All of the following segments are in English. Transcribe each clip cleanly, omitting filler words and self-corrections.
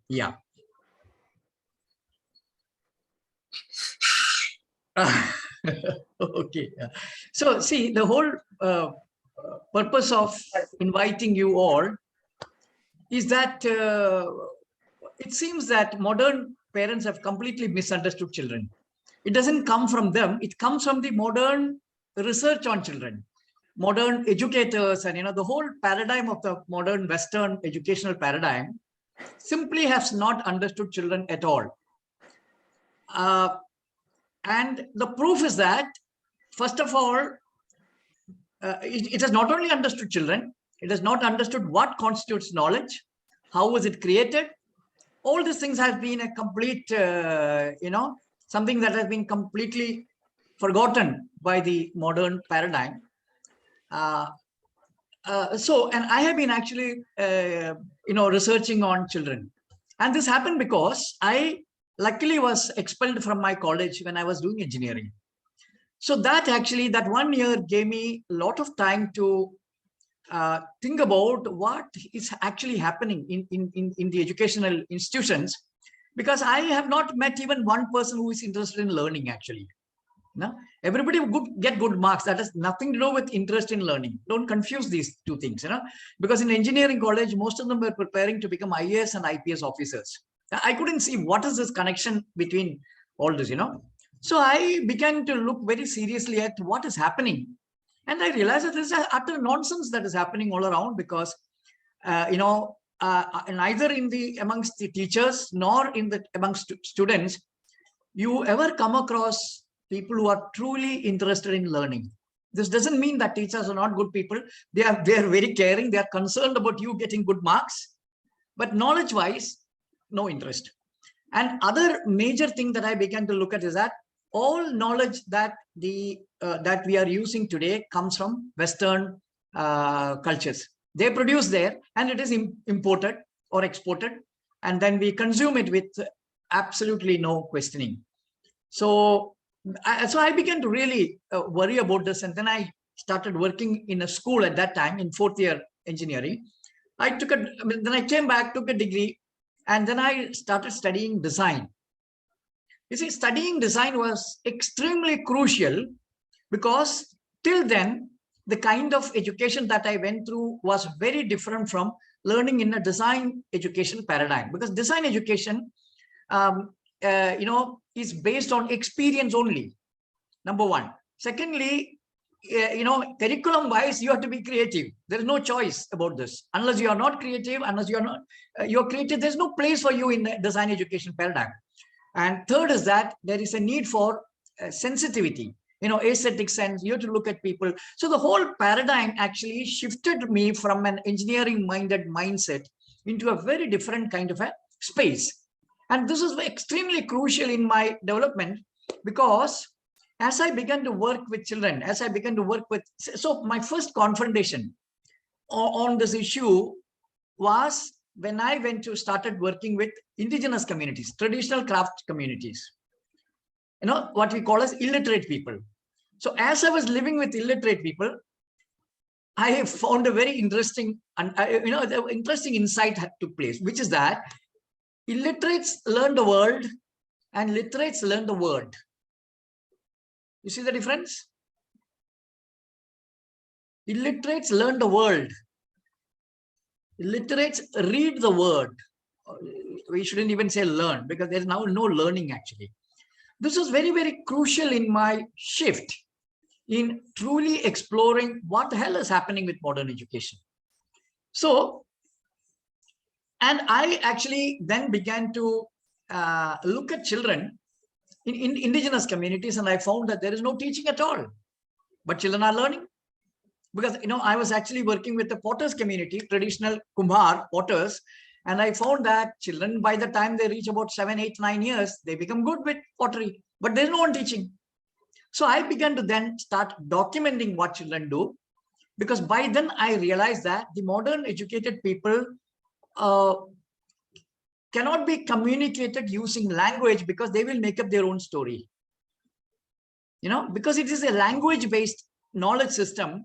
Yeah. Okay. So see, the whole purpose of inviting you all is that it seems that modern parents have completely misunderstood children. It doesn't come from them. It comes from the modern research on children, modern educators, and the whole paradigm of the modern Western educational paradigm simply has not understood children at all. And the proof is that, first of all, it has not only understood children, it has not understood what constitutes knowledge, how was it created. All these things have been a complete, something that has been completely forgotten by the modern paradigm. And I have been actually, researching on children. And this happened because I luckily was expelled from my college when I was doing engineering. So that 1 year gave me a lot of time to think about what is actually happening in the educational institutions, because I have not met even one person who is interested in learning actually. No, everybody would get good marks. That has nothing to do with interest in learning. Don't confuse these two things, because in engineering college, most of them were preparing to become IAS and IPS officers. I couldn't see what is this connection between all this, So I began to look very seriously at what is happening. And I realized that this is utter nonsense that is happening all around, because, neither amongst the teachers nor amongst students, you ever come across people who are truly interested in learning. This doesn't mean that teachers are not good people. They are very caring. They are concerned about you getting good marks, but knowledge-wise, no interest. And other major thing that I began to look at is that all knowledge that that we are using today comes from Western cultures. They produce there, and it is imported or exported, and then we consume it with absolutely no questioning. So I began to really worry about this, and then I started working in a school at that time in 4th year engineering. Then I came back, took a degree, and then I started studying design. You see, studying design was extremely crucial, because till then, the kind of education that I went through was very different from learning in a design education paradigm, because design education, is based on experience only, number one. Secondly, curriculum wise, you have to be creative. There is no choice about this. Unless you are not creative, you're creative, there's no place for you in the design education paradigm. And third is that there is a need for sensitivity, aesthetic sense. You have to look at people. So the whole paradigm actually shifted me from an engineering minded mindset into a very different kind of a space. And this is extremely crucial in my development, because as I began to work with children, so my first confrontation on this issue was when I started working with indigenous communities, traditional craft communities, what we call as illiterate people. So as I was living with illiterate people, I found a very interesting, interesting insight took place, which is that illiterates learn the world and literates learn the word. You see the difference? Illiterates learn the world. Illiterates read the word. We shouldn't even say learn, because there's now no learning actually. This was very, very crucial in my shift in truly exploring what the hell is happening with modern education. So, and I actually then began to look at children in indigenous communities, and I found that there is no teaching at all, but children are learning. Because, I was actually working with the potters community, traditional Kumbhar potters, and I found that children, by the time they reach about 7, 8, 9 years, they become good with pottery, but there's no one teaching. So I began to then start documenting what children do, because by then I realized that the modern educated people cannot be communicated using language, because they will make up their own story. Because it is a language-based knowledge system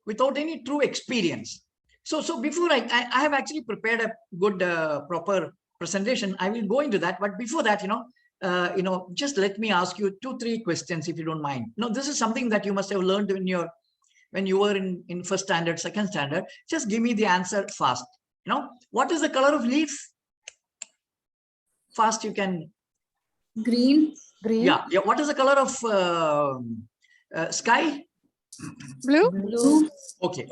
without any true experience. So before I have actually prepared a good, proper presentation, I will go into that. But before that, just let me ask you 2-3 questions, if you don't mind. Now, this is something that you must have learned when you were in first standard, second standard. Just give me the answer fast. What is the color of leaf? Fast, you can. Green. Green. Yeah. What is the color of sky? Blue. Blue. Okay.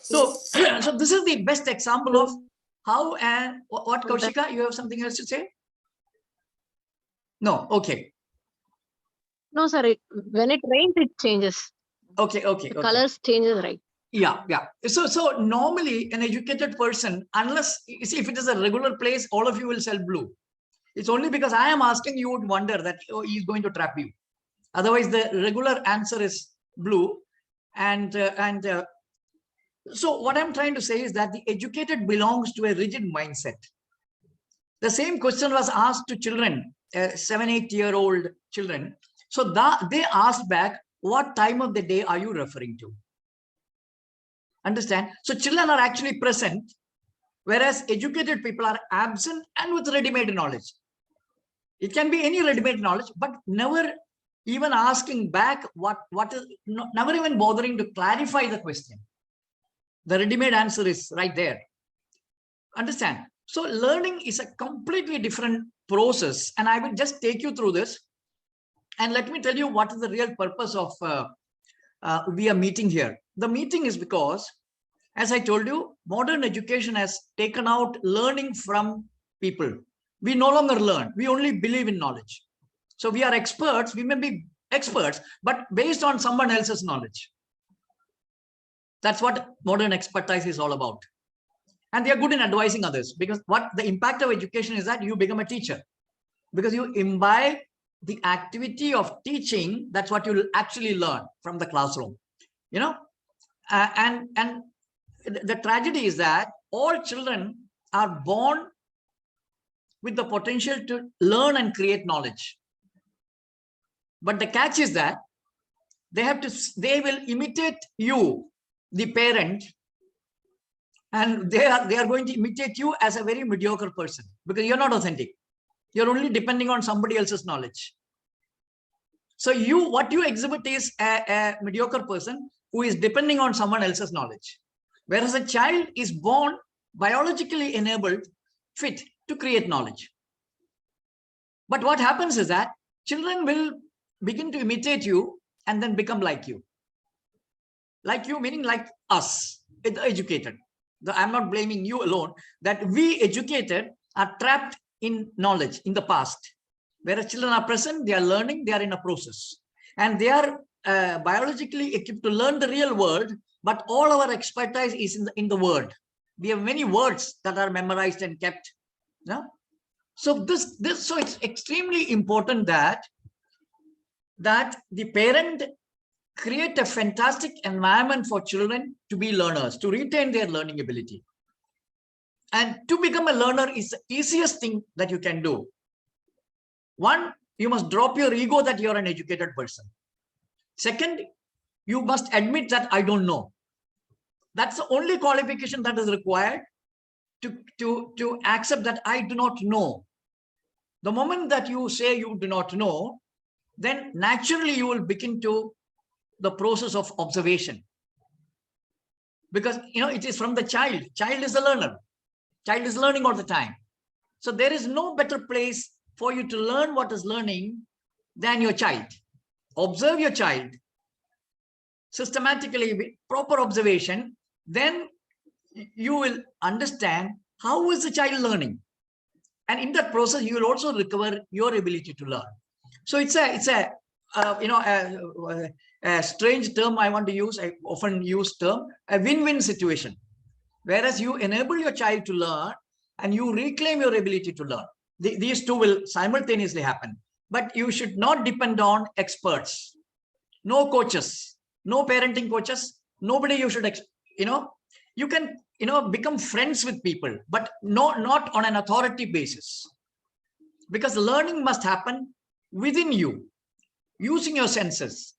So, so this is the best example of how and what, Kaushika, you have something else to say? No. Okay. No, sir. When it rains, it changes. Okay. The colors changes, right? Yeah. So normally an educated person, unless you see, if it is a regular place, all of you will sell blue. It's only because I am asking, you would wonder that he's going to trap you. Otherwise, the regular answer is blue. And so what I'm trying to say is that the educated belongs to a rigid mindset. The same question was asked to children, 7-8-year-old children. So they asked back, what time of the day are you referring to? Understand? So children are actually present, whereas educated people are absent and with ready-made knowledge. It can be any ready-made knowledge, but never even asking back never even bothering to clarify the question. The ready-made answer is right there. Understand? So learning is a completely different process, and I will just take you through this. And let me tell you what is the real purpose of we are meeting here. The meeting is because, as I told you, modern education has taken out learning from people. We no longer learn. We only believe in knowledge. So we are experts. We may be experts, but based on someone else's knowledge. That's what modern expertise is all about. And they are good in advising others, because what the impact of education is that you become a teacher, because you imbibe the activity of teaching. That's what you will actually learn from the classroom, and the tragedy is that all children are born with the potential to learn and create knowledge. But the catch is that they will imitate you, the parent, and they are going to imitate you as a very mediocre person, because you're not authentic. You're only depending on somebody else's knowledge. So what you exhibit is a mediocre person who is depending on someone else's knowledge. Whereas a child is born biologically enabled, fit to create knowledge. But what happens is that children will begin to imitate you and then become like you. Like you meaning like us, the educated. I'm not blaming you alone, that we educated are trapped in knowledge in the past. Whereas children are present, they are learning, they are in a process. And they are biologically equipped to learn the real world, but all our expertise is in the word. We have many words that are memorized and kept. So so it's extremely important that the parent create a fantastic environment for children to be learners, to retain their learning ability. And to become a learner is the easiest thing that you can do. One, you must drop your ego that you're an educated person. Second, you must admit that I don't know. That's the only qualification that is required to accept that I do not know. The moment that you say you do not know, then naturally you will begin to the process of observation. Because, it is from the child. Child is a learner. Child is learning all the time. So there is no better place for you to learn what is learning than your child. Observe your child systematically with proper observation. Then you will understand how is the child learning. And in that process, you will also recover your ability to learn. So it's a strange term I want to use. I often use term, a win-win situation. Whereas you enable your child to learn and you reclaim your ability to learn. These two will simultaneously happen. But you should not depend on experts. No coaches, no parenting coaches, nobody you should, you can, become friends with people, but not on an authority basis. Because learning must happen within you, using your senses.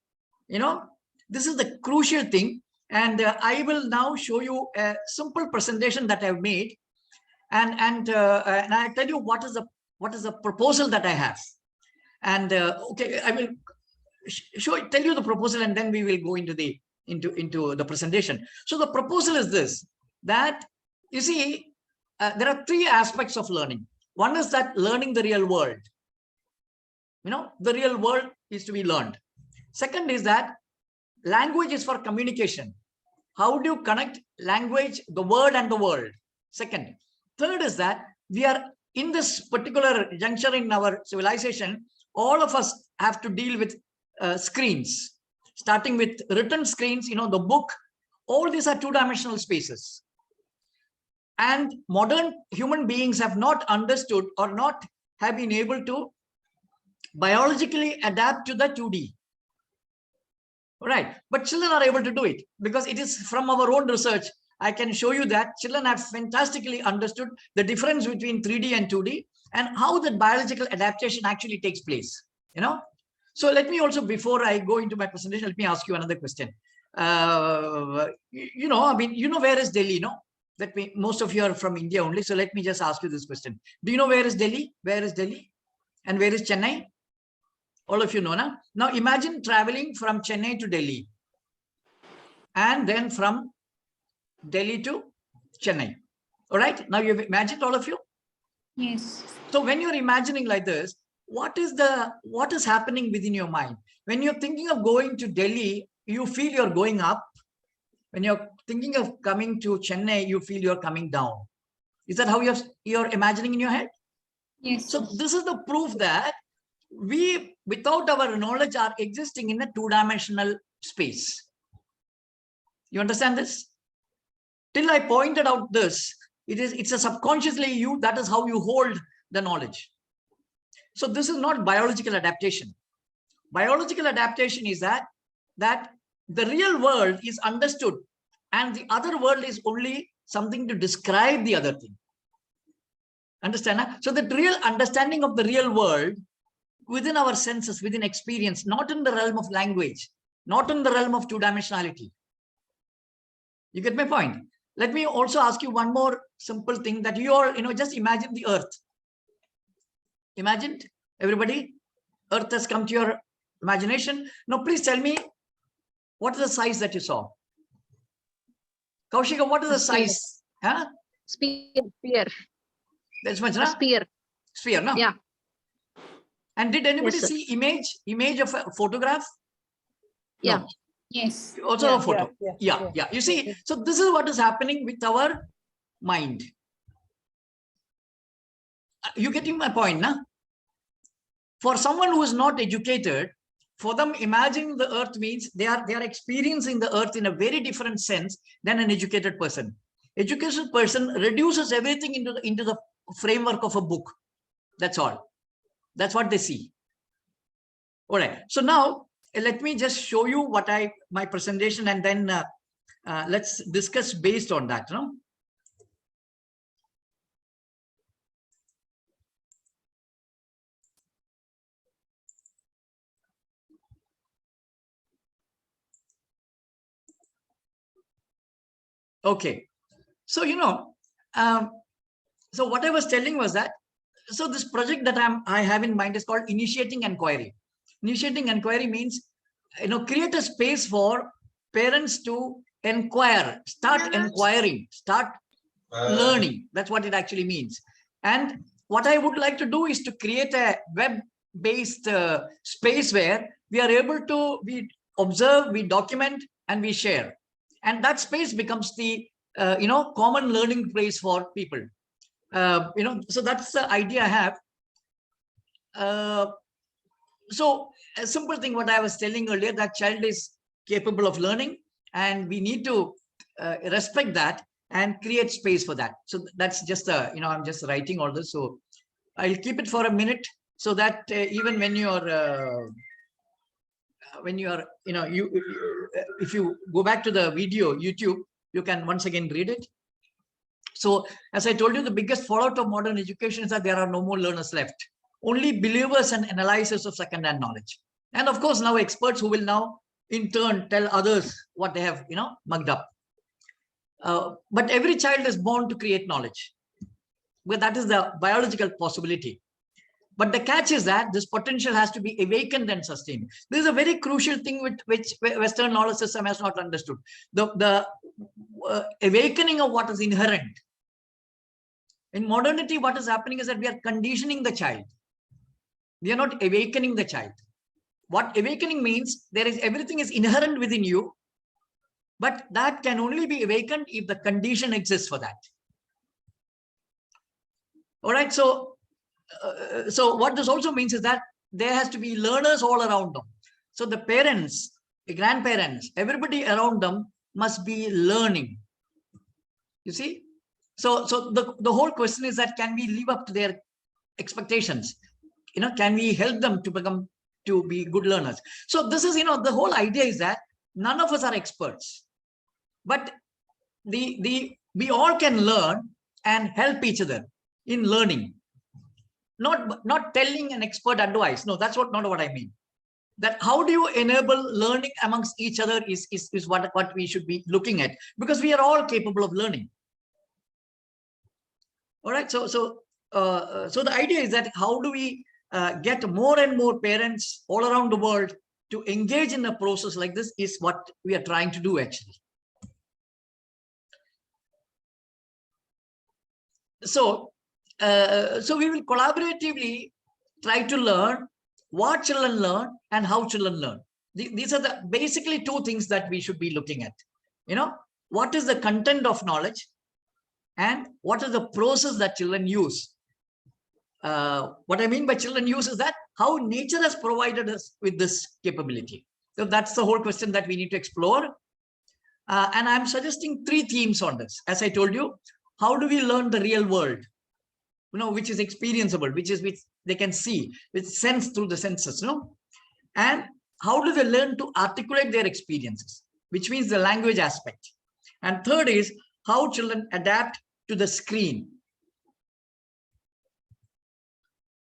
This is the crucial thing. And I will now show you a simple presentation that I've made. And I tell you what is the proposal that I have. And okay, I will tell you the proposal, and then we will go into the presentation. So the proposal is this, that you see, there are three aspects of learning. One is that learning the real world. The real world is to be learned. Second is that language is for communication. How do you connect language, the word, and the world? Second. Third is that we are in this particular juncture in our civilization, all of us have to deal with screens, starting with written screens, the book. All these are two-dimensional spaces. And modern human beings have not understood or not have been able to biologically adapt to the 2D. Right. But children are able to do it, because it is from our own research. I can show you that children have fantastically understood the difference between 3D and 2D and how the biological adaptation actually takes place. So let me also, before I go into my presentation, let me ask you another question. I mean, where is Delhi? Most of you are from India only. So let me just ask you this question. Do you know where is Delhi? Where is Delhi? And where is Chennai? All of you know, na? Now imagine traveling from Chennai to Delhi, and then from Delhi to Chennai. All right. Now you've imagined, all of you? Yes. So when you're imagining like this, what is happening within your mind? When you're thinking of going to Delhi, you feel you're going up. When you're thinking of coming to Chennai, you feel you're coming down. Is that how you're imagining in your head? Yes. So this is the proof that we, without our knowledge, are existing in a two-dimensional space. You understand this? Till I pointed out this, it's a subconsciously you, that is how you hold the knowledge. So this is not biological adaptation. Biological adaptation is that the real world is understood and the other world is only something to describe the other thing. Understand? Huh? So the real understanding of the real world within our senses, within experience, not in the realm of language, not in the realm of two-dimensionality. You get my point? Let me also ask you one more simple thing, that you all, just imagine the earth. Imagined, everybody? Earth has come to your imagination. Now, please tell me, what is the size that you saw? Kaushika, what is the size? Huh? Sphere. That's much, A sphere. Sphere, no? Yeah. And did anybody Yes, see image of a photograph? Yeah. No. Yes. Also a photo. Yeah. You see, so this is what is happening with our mind. You getting my point, na? For someone who is not educated, for them, imagining the earth means they are experiencing the earth in a very different sense than an educated person. Educated person reduces everything into the framework of a book. That's all. That's what they see. All right. So now let me just show you my presentation, and then let's discuss based on that. Okay. So, so what I was telling was that, so this project that I have in mind is called Initiating Enquiry. Initiating Enquiry means, create a space for parents to inquire, start inquiring, start learning. That's what it actually means. And what I would like to do is to create a web-based space where we are able to observe, we document, and we share. And that space becomes the common learning place for people. So that's the idea I have. So a simple thing, what I was telling earlier, that child is capable of learning, and we need to respect that and create space for that. So that's just I'm just writing all this. So I'll keep it for a minute, so that even when you're if you go back to the video YouTube, you can once again read it. So as I told you, the biggest fallout of modern education is that there are no more learners left, only believers and analyzers of second-hand knowledge. And of course, now experts who will now in turn tell others what they have mugged up. But every child is born to create knowledge. but that is the biological possibility. But the catch is that this potential has to be awakened and sustained. This is a very crucial thing which Western knowledge system has not understood. The awakening of what is inherent. In modernity, what is happening is that we are conditioning the child. We are not awakening the child. What awakening means, everything is inherent within you, but that can only be awakened if the condition exists for that. All right, so what this also means is that there has to be learners all around them. So the parents, the grandparents, everybody around them must be learning. You see? So the whole question is that, can we live up to their expectations? Can we help them to be good learners? So this is, the whole idea is that none of us are experts, but we all can learn and help each other in learning. Not telling an expert advice. No, that's not what I mean. That how do you enable learning amongst each other is what we should be looking at, because we are all capable of learning. All right. So the idea is that how do we get more and more parents all around the world to engage in a process like this is what we are trying to do actually. So we will collaboratively try to learn what children learn and how children learn. These are the basically two things that we should be looking at. What is the content of knowledge and what is the process that children use. What I mean by children use is that how nature has provided us with this capability. So that's the whole question that we need to explore. And I'm suggesting 3 themes on this. As I told you, how do we learn the real world? Which is experienceable, which they can see, with sense through the senses, and how do they learn to articulate their experiences, which means the language aspect. And third is how children adapt to the screen.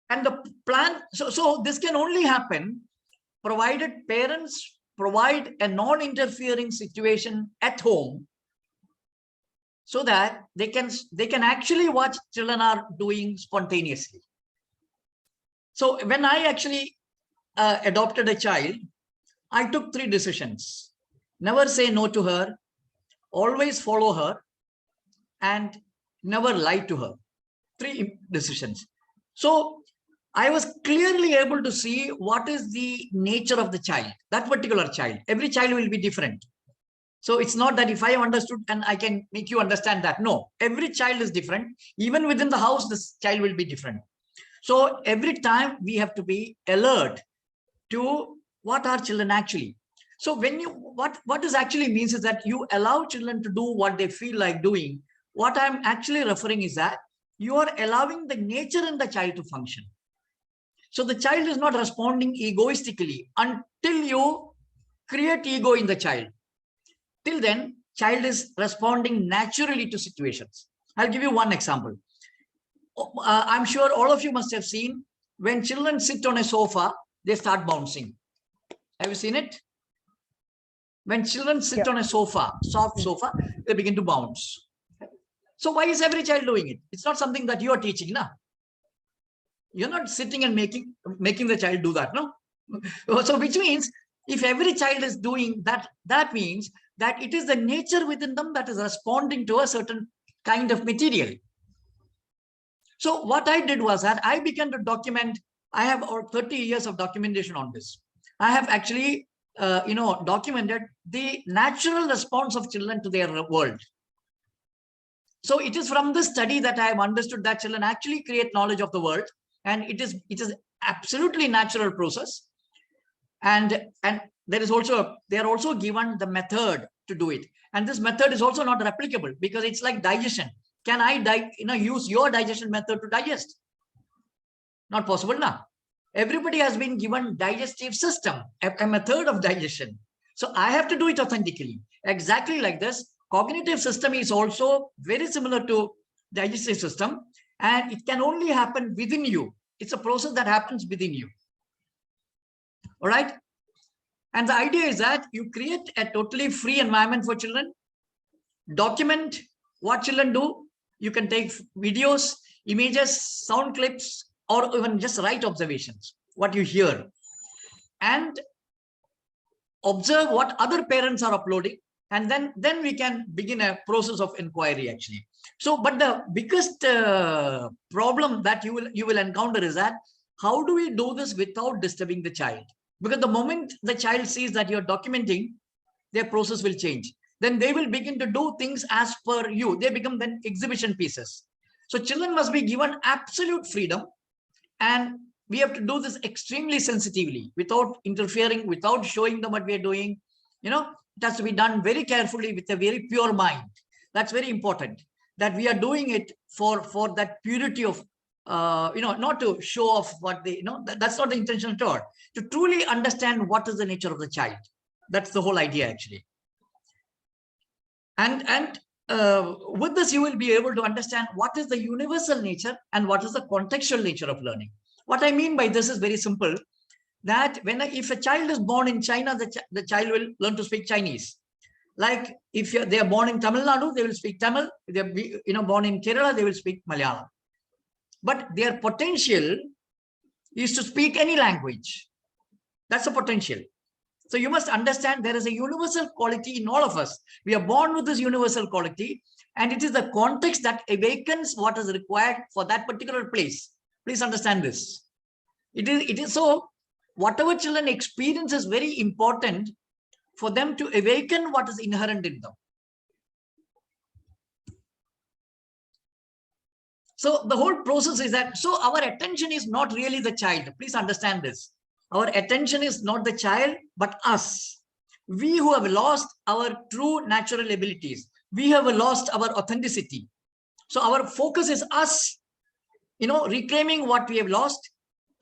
And the plan, so this can only happen provided parents provide a non-interfering situation at home, so that they can actually watch children are doing spontaneously. So when I actually adopted a child, I took 3 decisions. Never say no to her, always follow her, and never lie to her. 3 decisions. So I was clearly able to see what is the nature of the child, that particular child. Every child will be different. So it's not that if I have understood and I can make you understand that. No, every child is different. Even within the house, this child will be different. So every time we have to be alert to what are children actually. So when what this actually means is that you allow children to do what they feel like doing. What I'm actually referring is that you are allowing the nature in the child to function. So the child is not responding egoistically until you create ego in the child. Till then, child is responding naturally to situations. I'll give you one example. I'm sure all of you must have seen when children sit on a sofa, they start bouncing. Have you seen it? When children sit on a sofa, soft sofa, they begin to bounce. So why is every child doing it? It's not something that you are teaching, no? You're not sitting and making the child do that, no? So which means if every child is doing that, that means that it is the nature within them that is responding to a certain kind of material. So what I did was that I began to document. I have 30 years of documentation on this. I have actually, documented the natural response of children to their world. So it is from this study that I have understood that children actually create knowledge of the world, and it is absolutely natural process. And they are also given the method to do it. And this method is also not replicable because it's like digestion. Can I use your digestion method to digest? Not possible now. Everybody has been given digestive system, a method of digestion. So I have to do it authentically. Exactly like this, cognitive system is also very similar to digestive system, and it can only happen within you. It's a process that happens within you. All right. And the idea is that you create a totally free environment for children, document what children do. You can take videos, images, sound clips, or even just write observations, what you hear, and observe what other parents are uploading, and then we can begin a process of inquiry actually. So, but the biggest problem that you will encounter is that how do we do this without disturbing the child? Because the moment the child sees that you're documenting, their process will change. Then they will begin to do things as per you. They become then exhibition pieces. So children must be given absolute freedom, and we have to do this extremely sensitively, without interfering, without showing them what we are doing. You know, it has to be done very carefully with a very pure mind. That's very important, that we are doing it for that purity of, not to show off what they, that's not the intention at all. To truly understand what is the nature of the child. That's the whole idea actually. And with this, you will be able to understand what is the universal nature and what is the contextual nature of learning. What I mean by this is very simple, that if a child is born in China, the child will learn to speak Chinese. Like if they are born in Tamil Nadu, they will speak Tamil. If they are born in Kerala, they will speak Malayalam. But their potential is to speak any language. That's the potential. So you must understand there is a universal quality in all of us. We are born with this universal quality, and it is the context that awakens what is required for that particular place. Please understand this. It is so, whatever children experience is very important for them to awaken what is inherent in them. So the whole process is that, so our attention is not really the child. Please understand this. Our attention is not the child, but us. We who have lost our true natural abilities. We have lost our authenticity. So our focus is us, reclaiming what we have lost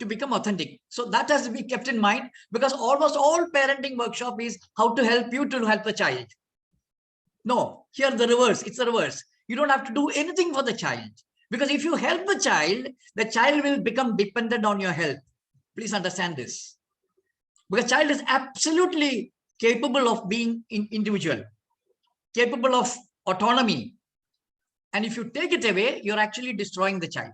to become authentic. So that has to be kept in mind, because almost all parenting workshop is how to help you to help the child. No, here the reverse. It's the reverse. You don't have to do anything for the child, because if you help the child will become dependent on your help. Please understand this, because child is absolutely capable of being individual, capable of autonomy. And if you take it away, you're actually destroying the child.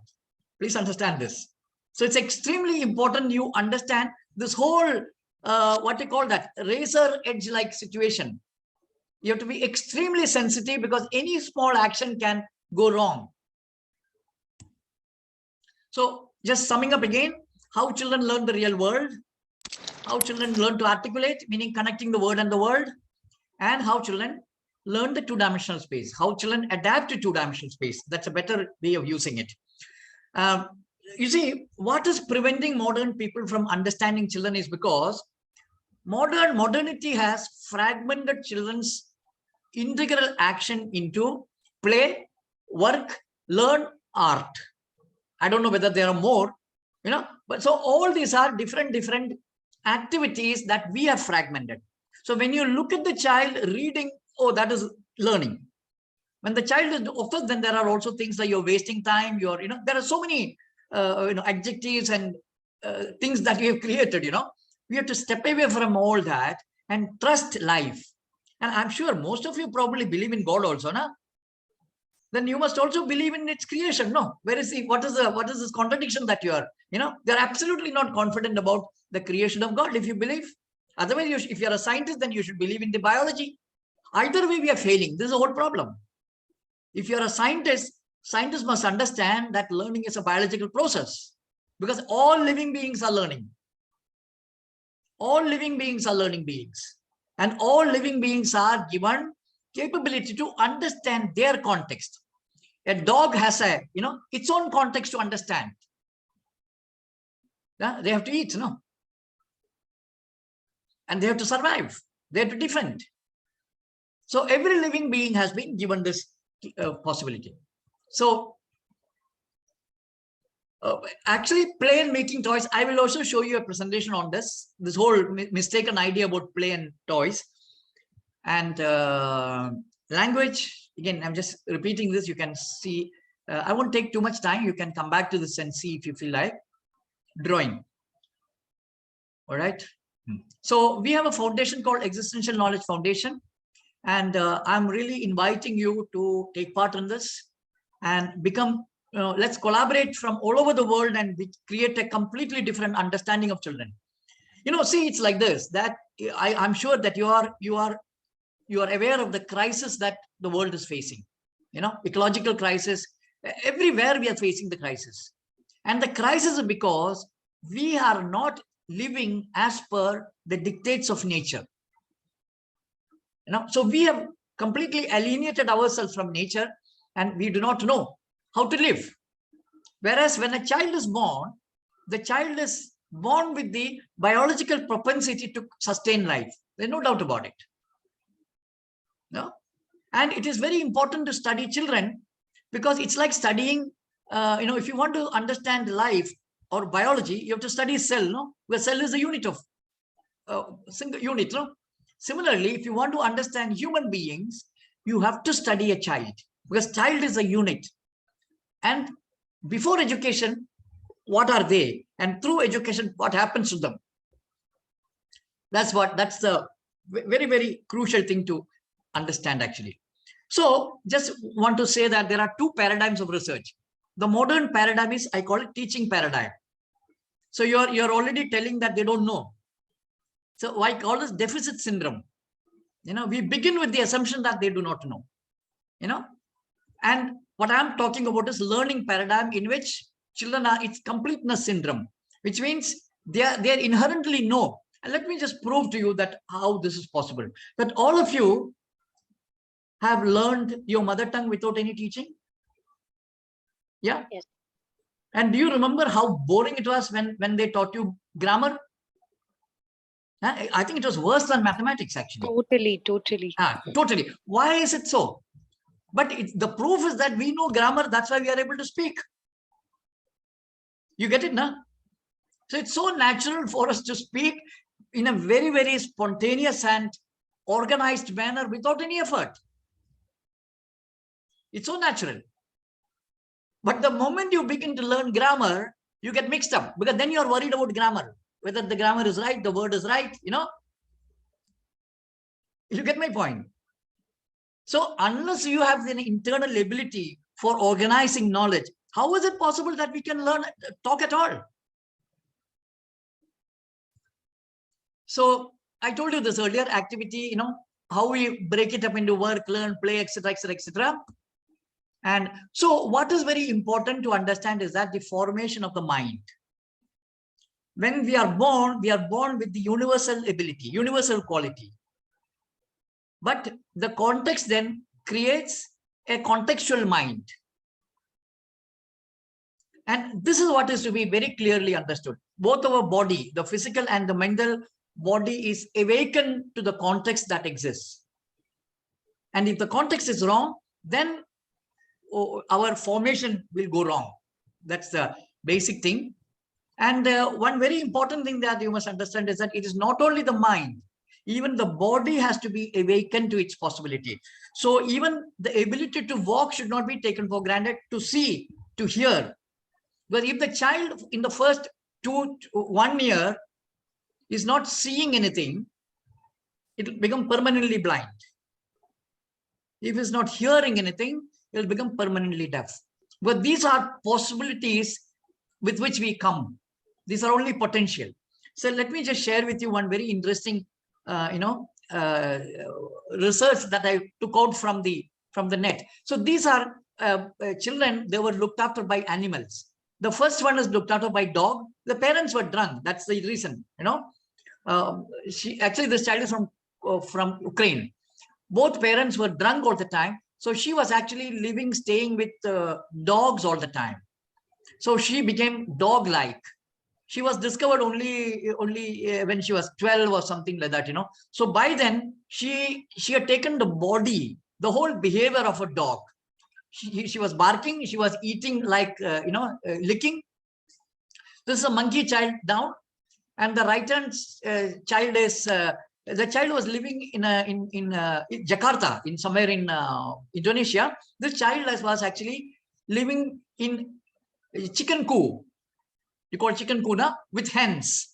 Please understand this. So it's extremely important you understand this whole, what you call that, razor edge like situation. You have to be extremely sensitive, because any small action can go wrong. So just summing up again, how children learn the real world, how children learn to articulate, meaning connecting the word and the world, and how children learn the two-dimensional space, how children adapt to two-dimensional space. That's a better way of using it. You see, what is preventing modern people from understanding children is because modernity has fragmented children's integral action into play, work, learn, art. I don't know whether there are more, but so all these are different activities that we have fragmented. So when you look at the child reading, oh, that is learning. When the child is, of course, then there are also things like you're wasting time. There are so many, adjectives and things that we have created. We have to step away from all that and trust life. And I'm sure most of you probably believe in God also, no? Then you must also believe in its creation. No, what is this contradiction that you are, they're absolutely not confident about the creation of God if you believe. Otherwise, if you're a scientist, then you should believe in the biology. Either way, we are failing. This is the whole problem. If you're a scientist, scientists must understand that learning is a biological process, because all living beings are learning. All living beings are learning beings, and all living beings are given capability to understand their context. A dog has its own context to understand. Yeah, they have to eat, and they have to survive. They have to defend. So every living being has been given this possibility. So actually, play and making toys. I will also show you a presentation on this whole mistaken idea about play and toys. And language, again, I'm just repeating this. You can see, I won't take too much time. You can come back to this and see if you feel like. Drawing. All right. So we have a foundation called Existential Knowledge Foundation. And I'm really inviting you to take part in this and become let's collaborate from all over the world and we create a completely different understanding of children. See, it's like this, that I'm sure that you are aware of the crisis that the world is facing. Ecological crisis. Everywhere we are facing the crisis. And the crisis is because we are not living as per the dictates of nature. So we have completely alienated ourselves from nature and we do not know how to live. Whereas when a child is born, the child is born with the biological propensity to sustain life. There's no doubt about it. No? And it is very important to study children because it's like studying, if you want to understand life or biology, you have to study cell, no? Where cell is a unit of single unit, no? Similarly, if you want to understand human beings, you have to study a child because child is a unit. And before education, what are they? And through education, what happens to them? That's the very, very crucial thing to understand actually. So just want to say that there are two paradigms of research. The modern paradigm is, I call it teaching paradigm. So you're already telling that they don't know. So I call this deficit syndrome. We begin with the assumption that they do not know. And what I'm talking about is learning paradigm in which children are, it's completeness syndrome, which means they inherently know. And let me just prove to you that how this is possible. That all of you have learned your mother tongue without any teaching? Yeah? Yes. And do you remember how boring it was when they taught you grammar? I think it was worse than mathematics actually. Totally. Totally. Why is it so? But the proof is that we know grammar, that's why we are able to speak. You get it, no? So it's so natural for us to speak in a very, very spontaneous and organized manner without any effort. It's so natural. But the moment you begin to learn grammar, you get mixed up because then you're worried about grammar, whether the grammar is right, the word is right, You get my point? So unless you have an internal ability for organizing knowledge, how is it possible that we can talk at all? So I told you this earlier, activity, how we break it up into work, learn, play, etc., etc., etc. And so what is very important to understand is that the formation of the mind. When we are born with the universal ability, universal quality. But the context then creates a contextual mind. And this is what is to be very clearly understood. Both our body, the physical and the mental body is awakened to the context that exists. And if the context is wrong, then our formation will go wrong. That's the basic thing. And one very important thing that you must understand is that it is not only the mind, even the body has to be awakened to its possibility. So even the ability to walk should not be taken for granted, to see, to hear. But if the child in the first 1 year is not seeing anything, it will become permanently blind. If it's not hearing anything, it will become permanently deaf. But these are possibilities with which we come. These are only potential. So let me just share with you one very interesting, research that I took out from the net. So these are children, they were looked after by animals. The first one is looked after by dog. The parents were drunk. That's the reason, this child is from Ukraine. Both parents were drunk all the time. So she was actually staying with dogs all the time. So she became dog-like. She was discovered only when she was 12 or something like that, So by then, she had taken the body, the whole behavior of a dog. She was barking, she was eating like, licking. This is a monkey child down. And the right-hand child is, the child was living in Jakarta, somewhere in Indonesia. This child was actually living in chicken coop. You call chicken coop, with hens.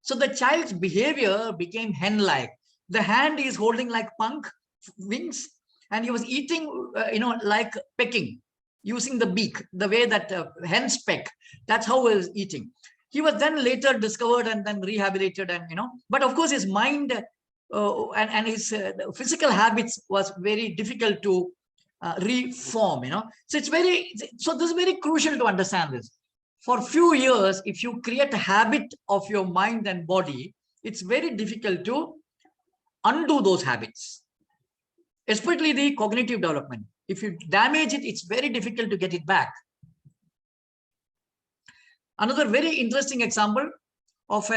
So the child's behavior became hen-like. The hand is holding like punk wings, and he was eating, like pecking. using the beak, the way that hens peck. That's how he was eating. He was then later discovered and then rehabilitated, and but of course his mind and his physical habits was very difficult to reform. So this is very crucial to understand this. For a few years, if you create a habit of your mind and body, it's very difficult to undo those habits, especially the cognitive development. If you damage it, it's very difficult to get it back. Another very interesting example of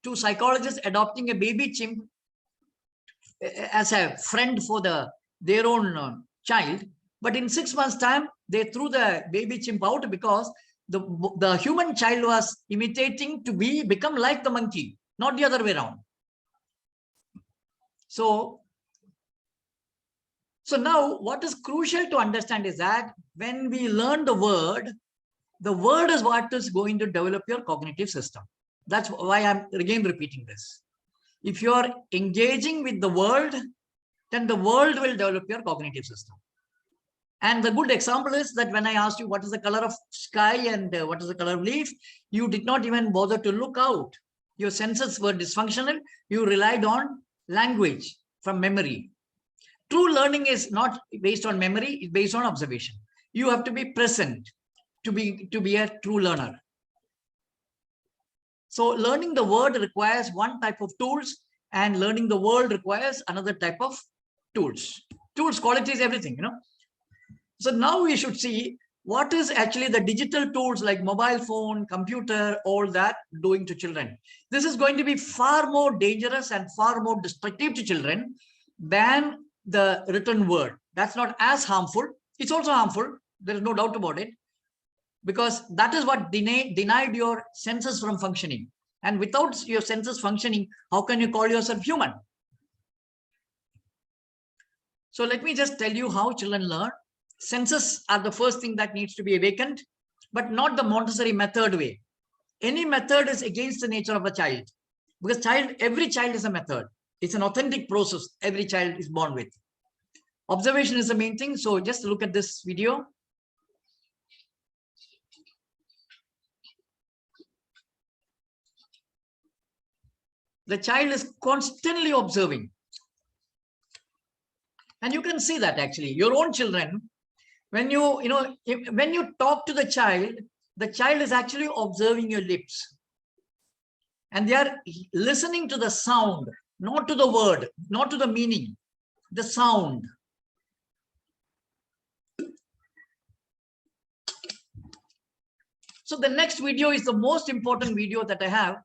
two psychologists adopting a baby chimp as a friend for their own child, but in 6 months' time, they threw the baby chimp out because the human child was imitating to become like the monkey, not the other way around. So now what is crucial to understand is that when we learn the word is what is going to develop your cognitive system. That's why I'm again repeating this. If you are engaging with the world, then the world will develop your cognitive system. And the good example is that when I asked you what is the color of sky and what is the color of leaf, you did not even bother to look out. Your senses were dysfunctional. You relied on language from memory. True learning is not based on memory, it's based on observation. You have to be present to be a true learner. So learning the word requires one type of tools, and learning the world requires another type of tools. Tools, quality is everything, So now we should see what is actually the digital tools like mobile phone, computer, all that doing to children. This is going to be far more dangerous and far more destructive to children than the written word. That's not as harmful. It's also harmful. There is no doubt about it, because that is what denied your senses from functioning. And without your senses functioning, how can you call yourself human? So let me just tell you how children learn. Senses are the first thing that needs to be awakened, but not the Montessori method way. Any method is against the nature of a child, because every child is a method. It's an authentic process every child is born with. Observation is the main thing. So just look at this video. The child is constantly observing. And you can see that actually your own children, when when you talk to the child is actually observing your lips. And they are listening to the sound, not to the word, not to the meaning, the sound. So the next video is the most important video that I have.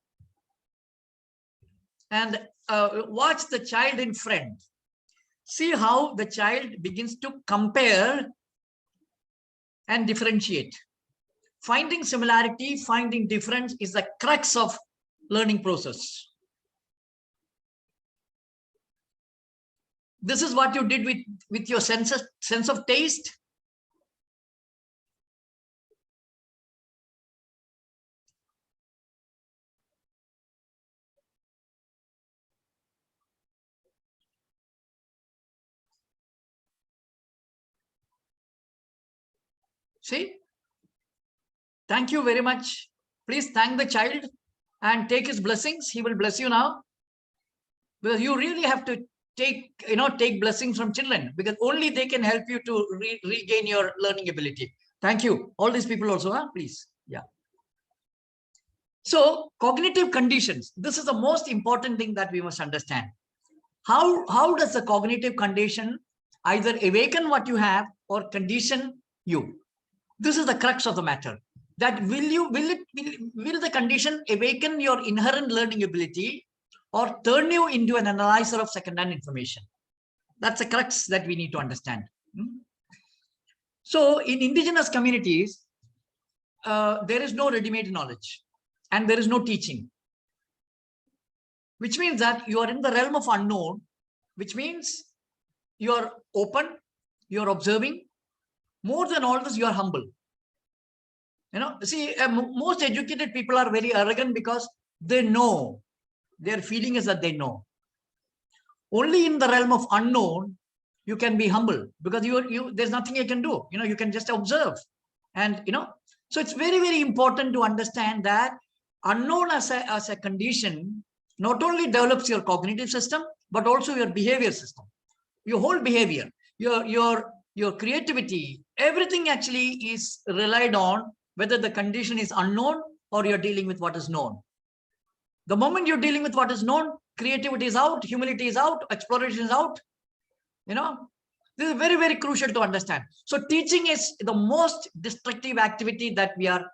And watch the child in front. See how the child begins to compare and differentiate. Finding similarity, finding difference is the crux of learning process. This is what you did with your sense of taste. See? Thank you very much. Please thank the child and take his blessings. He will bless you now. Because you really have to take blessings from children, because only they can help you to regain your learning ability. Thank you. All these people also, please. Yeah. So cognitive conditions. This is the most important thing that we must understand. How does the cognitive condition either awaken what you have or condition you? This is the crux of the matter. That will the condition awaken your inherent learning ability or turn you into an analyzer of second-hand information? That's the crux that we need to understand. So in indigenous communities, there is no ready-made knowledge and there is no teaching, which means that you are in the realm of unknown, which means you are open, you are observing. More than all this, you are humble. See, most educated people are very arrogant because they know. Their feeling is that they know. Only in the realm of unknown, you can be humble, because there's nothing you can do. You can just observe. And so it's very, very important to understand that unknown as a condition not only develops your cognitive system, but also your behavior system, your whole behavior, your creativity. Everything actually is relied on whether the condition is unknown or you're dealing with what is known. The moment you're dealing with what is known, creativity is out, humility is out, exploration is out. This is very, very crucial to understand. So teaching is the most destructive activity that we are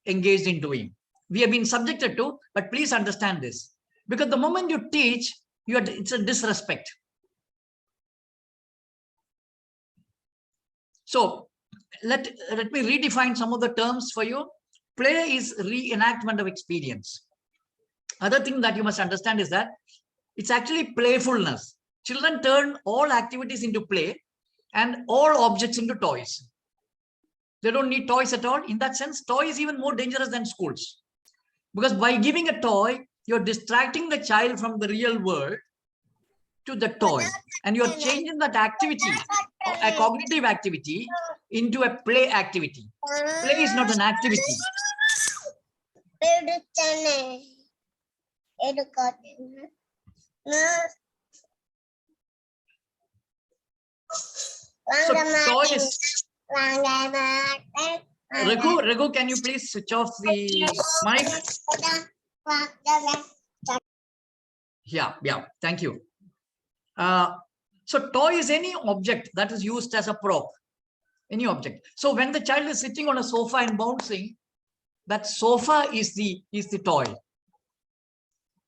engaged in doing. We have been subjected to, but please understand this. Because the moment you teach, it's a disrespect. So let me redefine some of the terms for you. Play is reenactment of experience. Other thing that you must understand is that it's actually playfulness. Children turn all activities into play and all objects into toys. They don't need toys at all. In that sense, toy is even more dangerous than schools. Because by giving a toy, you're distracting the child from the real world to the toy. And you're changing that activity, a cognitive activity, into a play activity. Play is not an activity. So toys. Raghu, can you please switch off the mic? Yeah, thank you. So toy is any object that is used as a prop, any object. So when the child is sitting on a sofa and bouncing, that sofa is the toy.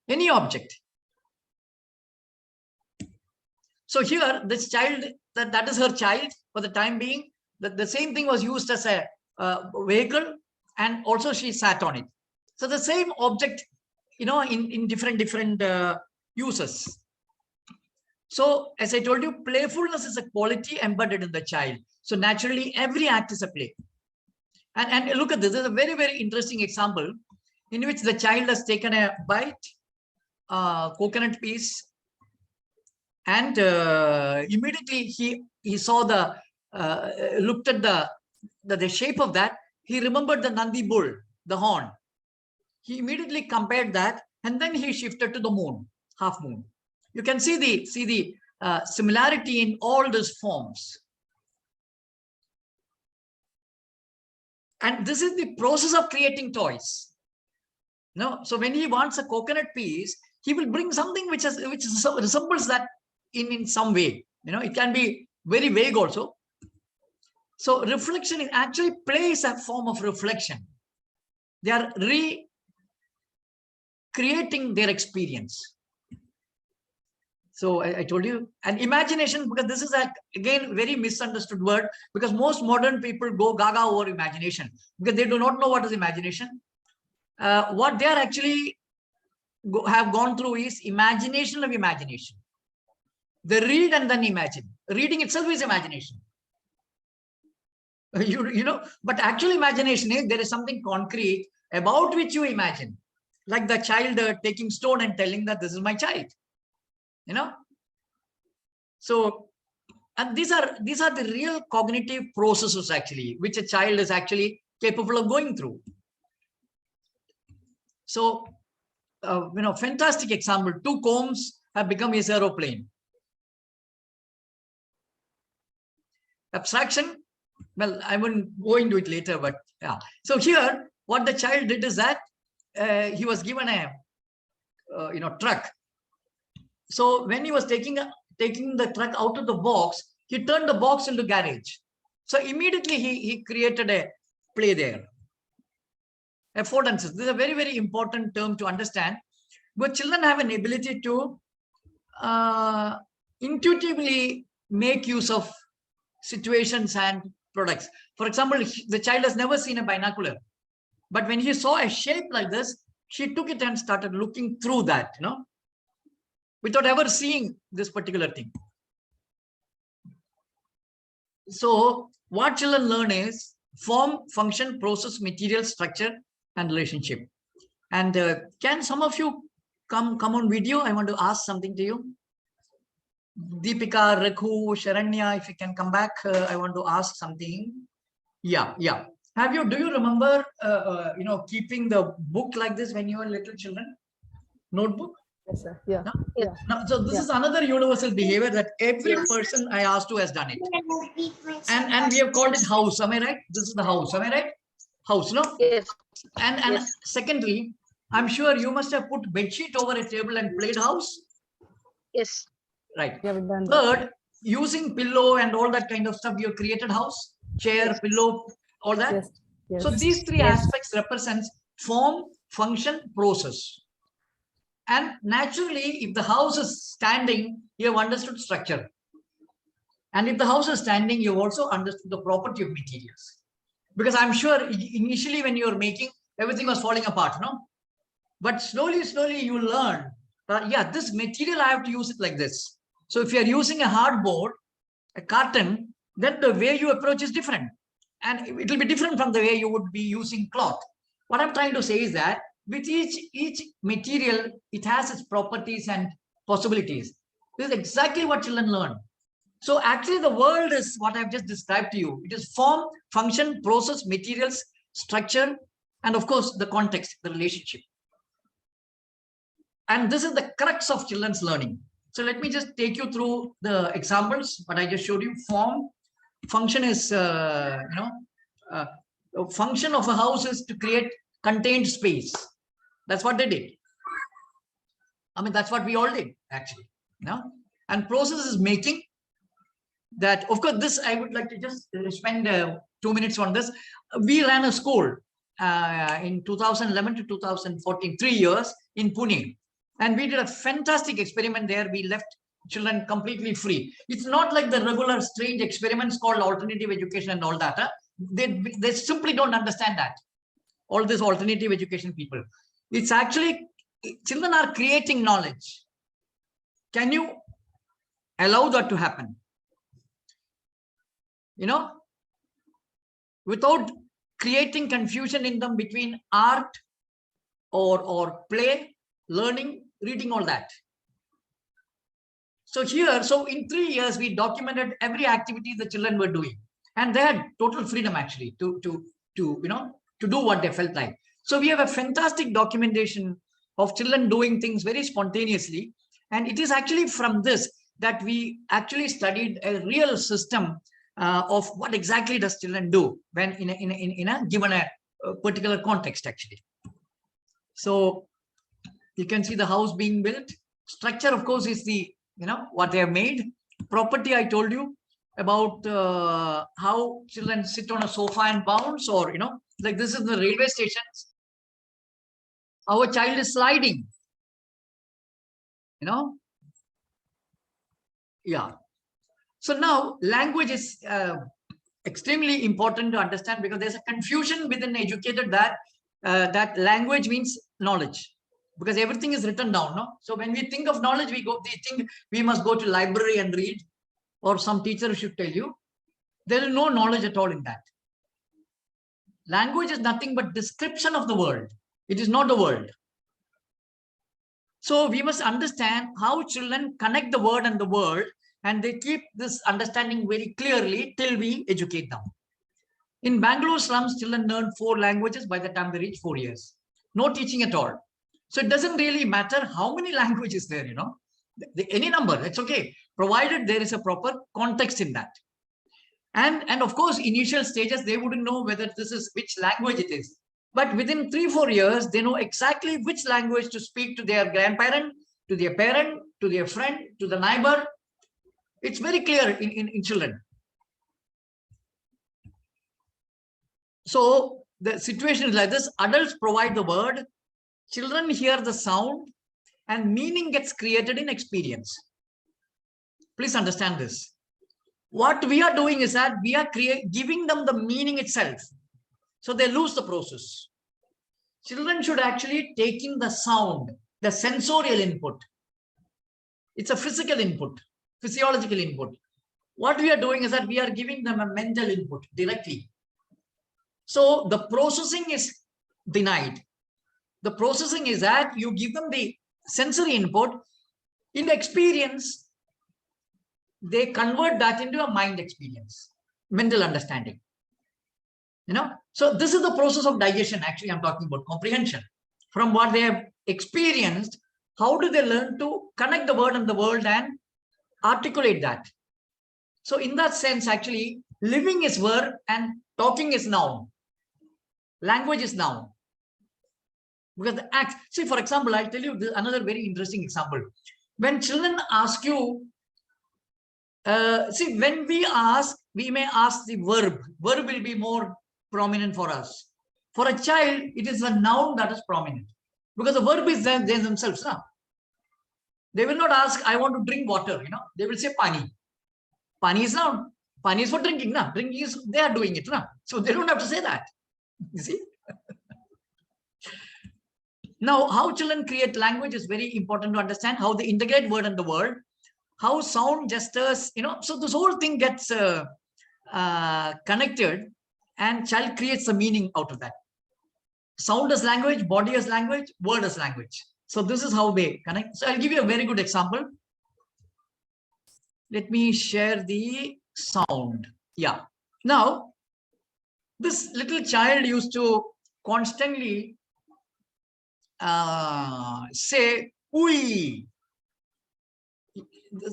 Any object. So here, this child, that is her child for the time being. The same thing was used as a vehicle, and also she sat on it. So the same object, in different uses. So as I told you, playfulness is a quality embedded in the child. So naturally, every act is a play. And look at this. This is a very, very interesting example in which the child has taken a bite, coconut piece, and immediately he saw looked at the shape of that. He remembered the Nandi bull, the horn. He immediately compared that, and then he shifted to the moon, half moon. You can see the similarity in all these forms. And this is the process of creating toys. So when he wants a coconut piece, he will bring something which resembles that in some way. It can be very vague also. So reflection is actually plays a form of reflection. They are recreating their experience. So I told you, and imagination, because this is again very misunderstood word, because most modern people go gaga over imagination because they do not know what is imagination. What they are actually have gone through is imagination of imagination. They read and then imagine. Reading itself is imagination. But actual imagination is there is something concrete about which you imagine, like the child taking stone and telling that this is my child. So, and these are the real cognitive processes actually, which a child is actually capable of going through. So, fantastic example. 2 combs have become his aeroplane. Abstraction. Well, I wouldn't go into it later, but yeah. So here, what the child did is that he was given a truck. So when he was taking the truck out of the box, he turned the box into garage. So immediately he created a play there. Affordances. This is a very, very important term to understand. But children have an ability to intuitively make use of situations and products. For example, the child has never seen a binocular, but when he saw a shape like this, she took it and started looking through that, without ever seeing this particular thing. So what children learn is form, function, process, material, structure, and relationship. And can some of you come on video? I want to ask something to you. Deepika, Raghu, Sharanya, if you can come back, I want to ask something. Yeah. Do you remember, keeping the book like this when you were little children? Notebook? Yes, sir. Yeah. No? Yes. No, so this Yeah. is another universal behavior that every Yes. person I asked to has done it. And we have called it house. Am I right? This is the house. Am I right? House, no? Yes. And Yes. secondly, I'm sure you must have put bed sheet over a table and played house. Yes. Right. Yeah, we've done that. Third, using pillow and all that kind of stuff, you created house, chair, Yes. pillow, all that. Yes. Yes. So these three Yes. aspects represents form, function, process. And naturally, if the house is standing, you have understood structure. And if the house is standing, you also understood the property of materials. Because I'm sure initially when you were making, everything was falling apart, no? But slowly you learn that, yeah, this material, I have to use it like this. So if you're using a hardboard, a carton, then the way you approach is different. And it will be different from the way you would be using cloth. What I'm trying to say is that with each material, it has its properties and possibilities. This is exactly what children learn. So actually the world is what I've just described to you. It is form, function, process, materials, structure, and of course the context, the relationship. And this is the crux of children's learning. So let me just take you through the examples, what I just showed you. Form, function is, function of a house is to create contained space. That's what they did. I mean, that's what we all did, actually. No? And process is making. That, of course, this I would like to just spend 2 minutes on this. We ran a school in 2011 to 2014, 3 years in Pune. And we did a fantastic experiment there. We left children completely free. It's not like the regular strange experiments called alternative education and all that. They simply don't understand that. All this alternative education people. It's actually, children are creating knowledge. Can you allow that to happen? You know, without creating confusion in them between art or play, learning, reading, all that. So here, so in 3 years, we documented every activity the children were doing, and they had total freedom actually to do what they felt like. So we have a fantastic documentation of children doing things very spontaneously, and it is actually from this that we actually studied a real system of what exactly does children do when in a given a particular context actually. So you can see the house being built. Structure, of course, is the what they have made. Property, I told you about how children sit on a sofa and bounce, or like this is the railway stations. Our child is sliding. Yeah. So now language is extremely important to understand, because there's a confusion within educated that that language means knowledge, because everything is written down. No, so when we think of knowledge, we think we must go to library and read, or some teacher should tell you. There is no knowledge at all in that. Language is nothing but description of the world. It is not the world. So we must understand how children connect the word and the world, and they keep this understanding very clearly till we educate them. In Bangalore slums, children learn 4 languages by the time they reach 4 years. No teaching at all. So it doesn't really matter how many languages there, any number, that's okay, provided there is a proper context in that. And of course, initial stages, they wouldn't know whether this is which language it is. But within 3-4 years, they know exactly which language to speak to their grandparent, to their parent, to their friend, to the neighbor. It's very clear in children. So the situation is like this. Adults provide the word, children hear the sound, and meaning gets created in experience. Please understand this. What we are doing is that we are giving them the meaning itself. So they lose the process. Children should actually take in the sound, the sensorial input. It's a physical input, physiological input. What we are doing is that we are giving them a mental input directly. So the processing is denied. The processing is that you give them the sensory input. In the experience, they convert that into a mind experience, mental understanding. So this is the process of digestion. Actually, I'm talking about comprehension. From what they have experienced, how do they learn to connect the word and the world and articulate that? So in that sense, actually, living is verb and talking is noun. Language is noun. Because the act, see, for example, I'll tell you another very interesting example. When children ask you, see, when we ask, we may ask the verb. Verb will be more prominent for us. For a child, it is a noun that is prominent. Because the verb is they themselves. No? They will not ask, I want to drink water. They will say pani. Pani is noun. Pani is for drinking. No? Drinking is, they are doing it. No? So they don't have to say that. You see? Now, how children create language is very important to understand. How they integrate word and the world. How sound, gestures, so this whole thing gets connected and child creates a meaning out of that. Sound as language, body as language, word as language. So this is how they connect. So I'll give you a very good example. Let me share the sound. Yeah. Now, this little child used to constantly say, "Ui."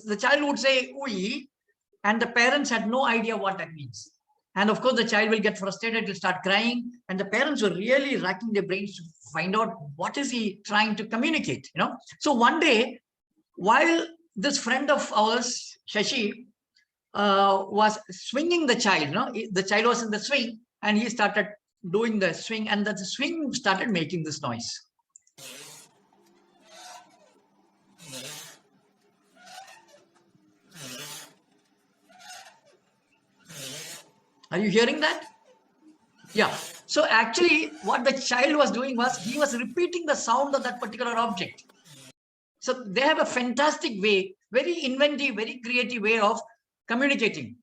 The child would say, "Ui," and the parents had no idea what that means. And of course, the child will get frustrated, will start crying. And the parents were really racking their brains to find out what is he trying to communicate. So one day, while this friend of ours, Shashi, was swinging the child, the child was in the swing and he started doing the swing, and the swing started making this noise. Are you hearing that? Yeah. So actually, what the child was doing was he was repeating the sound of that particular object. So they have a fantastic way, very inventive, very creative way of communicating.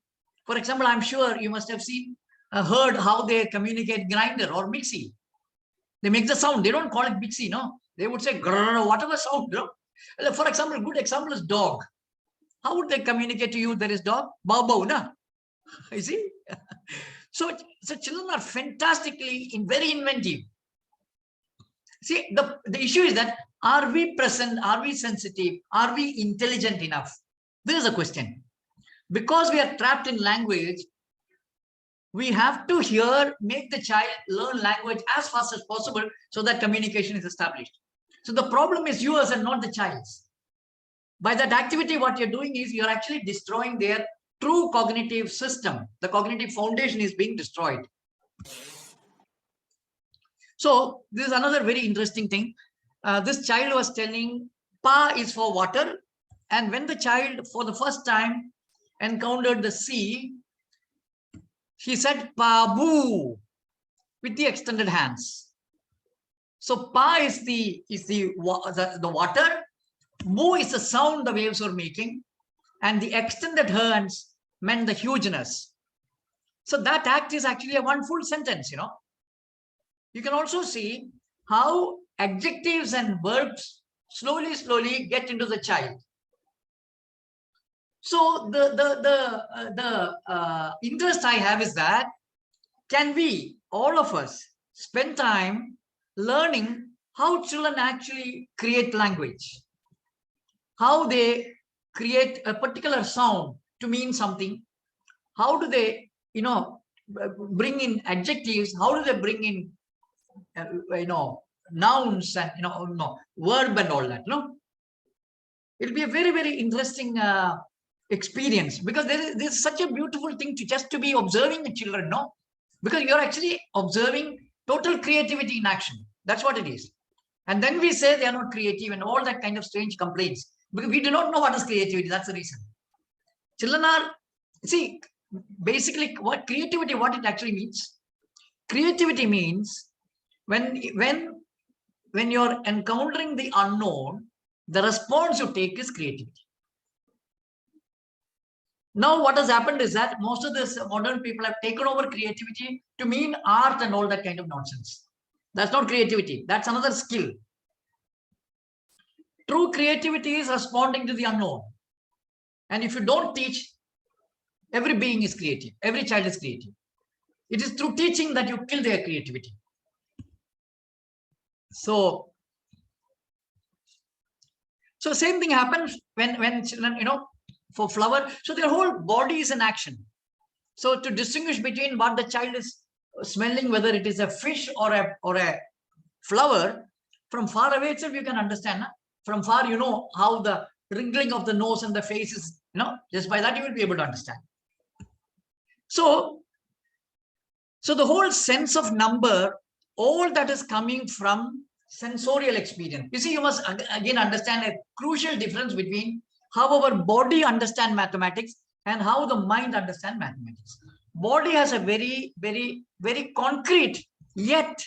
For example, I'm sure you must have seen, heard how they communicate grinder or mixie. They make the sound. They don't call it mixie, no. They would say grrr, whatever sound. For example, a good example is dog. How would they communicate to you there is dog? Bow bow, na? You see? So children are fantastically very inventive. See, the issue is that are we present? Are we sensitive? Are we intelligent enough? This is a question. Because we are trapped in language, we have to make the child learn language as fast as possible so that communication is established. So the problem is yours and not the child's. By that activity, what you're doing is you're actually destroying their true cognitive system. The cognitive foundation is being destroyed. So this is another very interesting thing. This child was telling pa is for water. And when the child for the first time encountered the sea, he said pa boo with the extended hands. So pa is the water. Boo is the sound the waves were making. And the extended hands meant the hugeness. So that act is actually one full sentence, You can also see how adjectives and verbs slowly get into the child. So the interest I have is that can we, all of us, spend time learning how children actually create language, how they create a particular sound to mean something. How do they, bring in adjectives? How do they bring in, nouns and, verb and all that, It'll be a very, very interesting experience because there's such a beautiful thing to be observing the children, no? Because you're actually observing total creativity in action. That's what it is. And then we say they are not creative and all that kind of strange complaints. Because we do not know what is creativity. That's the reason. Children are, see, basically what it actually means. Creativity means when you're encountering the unknown, the response you take is creativity. Now what has happened is that most of this modern people have taken over creativity to mean art and all that kind of nonsense. That's not creativity. That's another skill. True creativity is responding to the unknown. And if you don't teach, every being is creative. Every child is creative. It is through teaching that you kill their creativity. So same thing happens when children, for flower. So their whole body is in action. So to distinguish between what the child is smelling, whether it is a fish or a flower, from far away itself you can understand. From far, how the wrinkling of the nose and the face is, just by that you will be able to understand. So the whole sense of number, all that is coming from sensorial experience. You see, you must again understand a crucial difference between how our body understands mathematics and how the mind understands mathematics. Body has a very, very, very concrete yet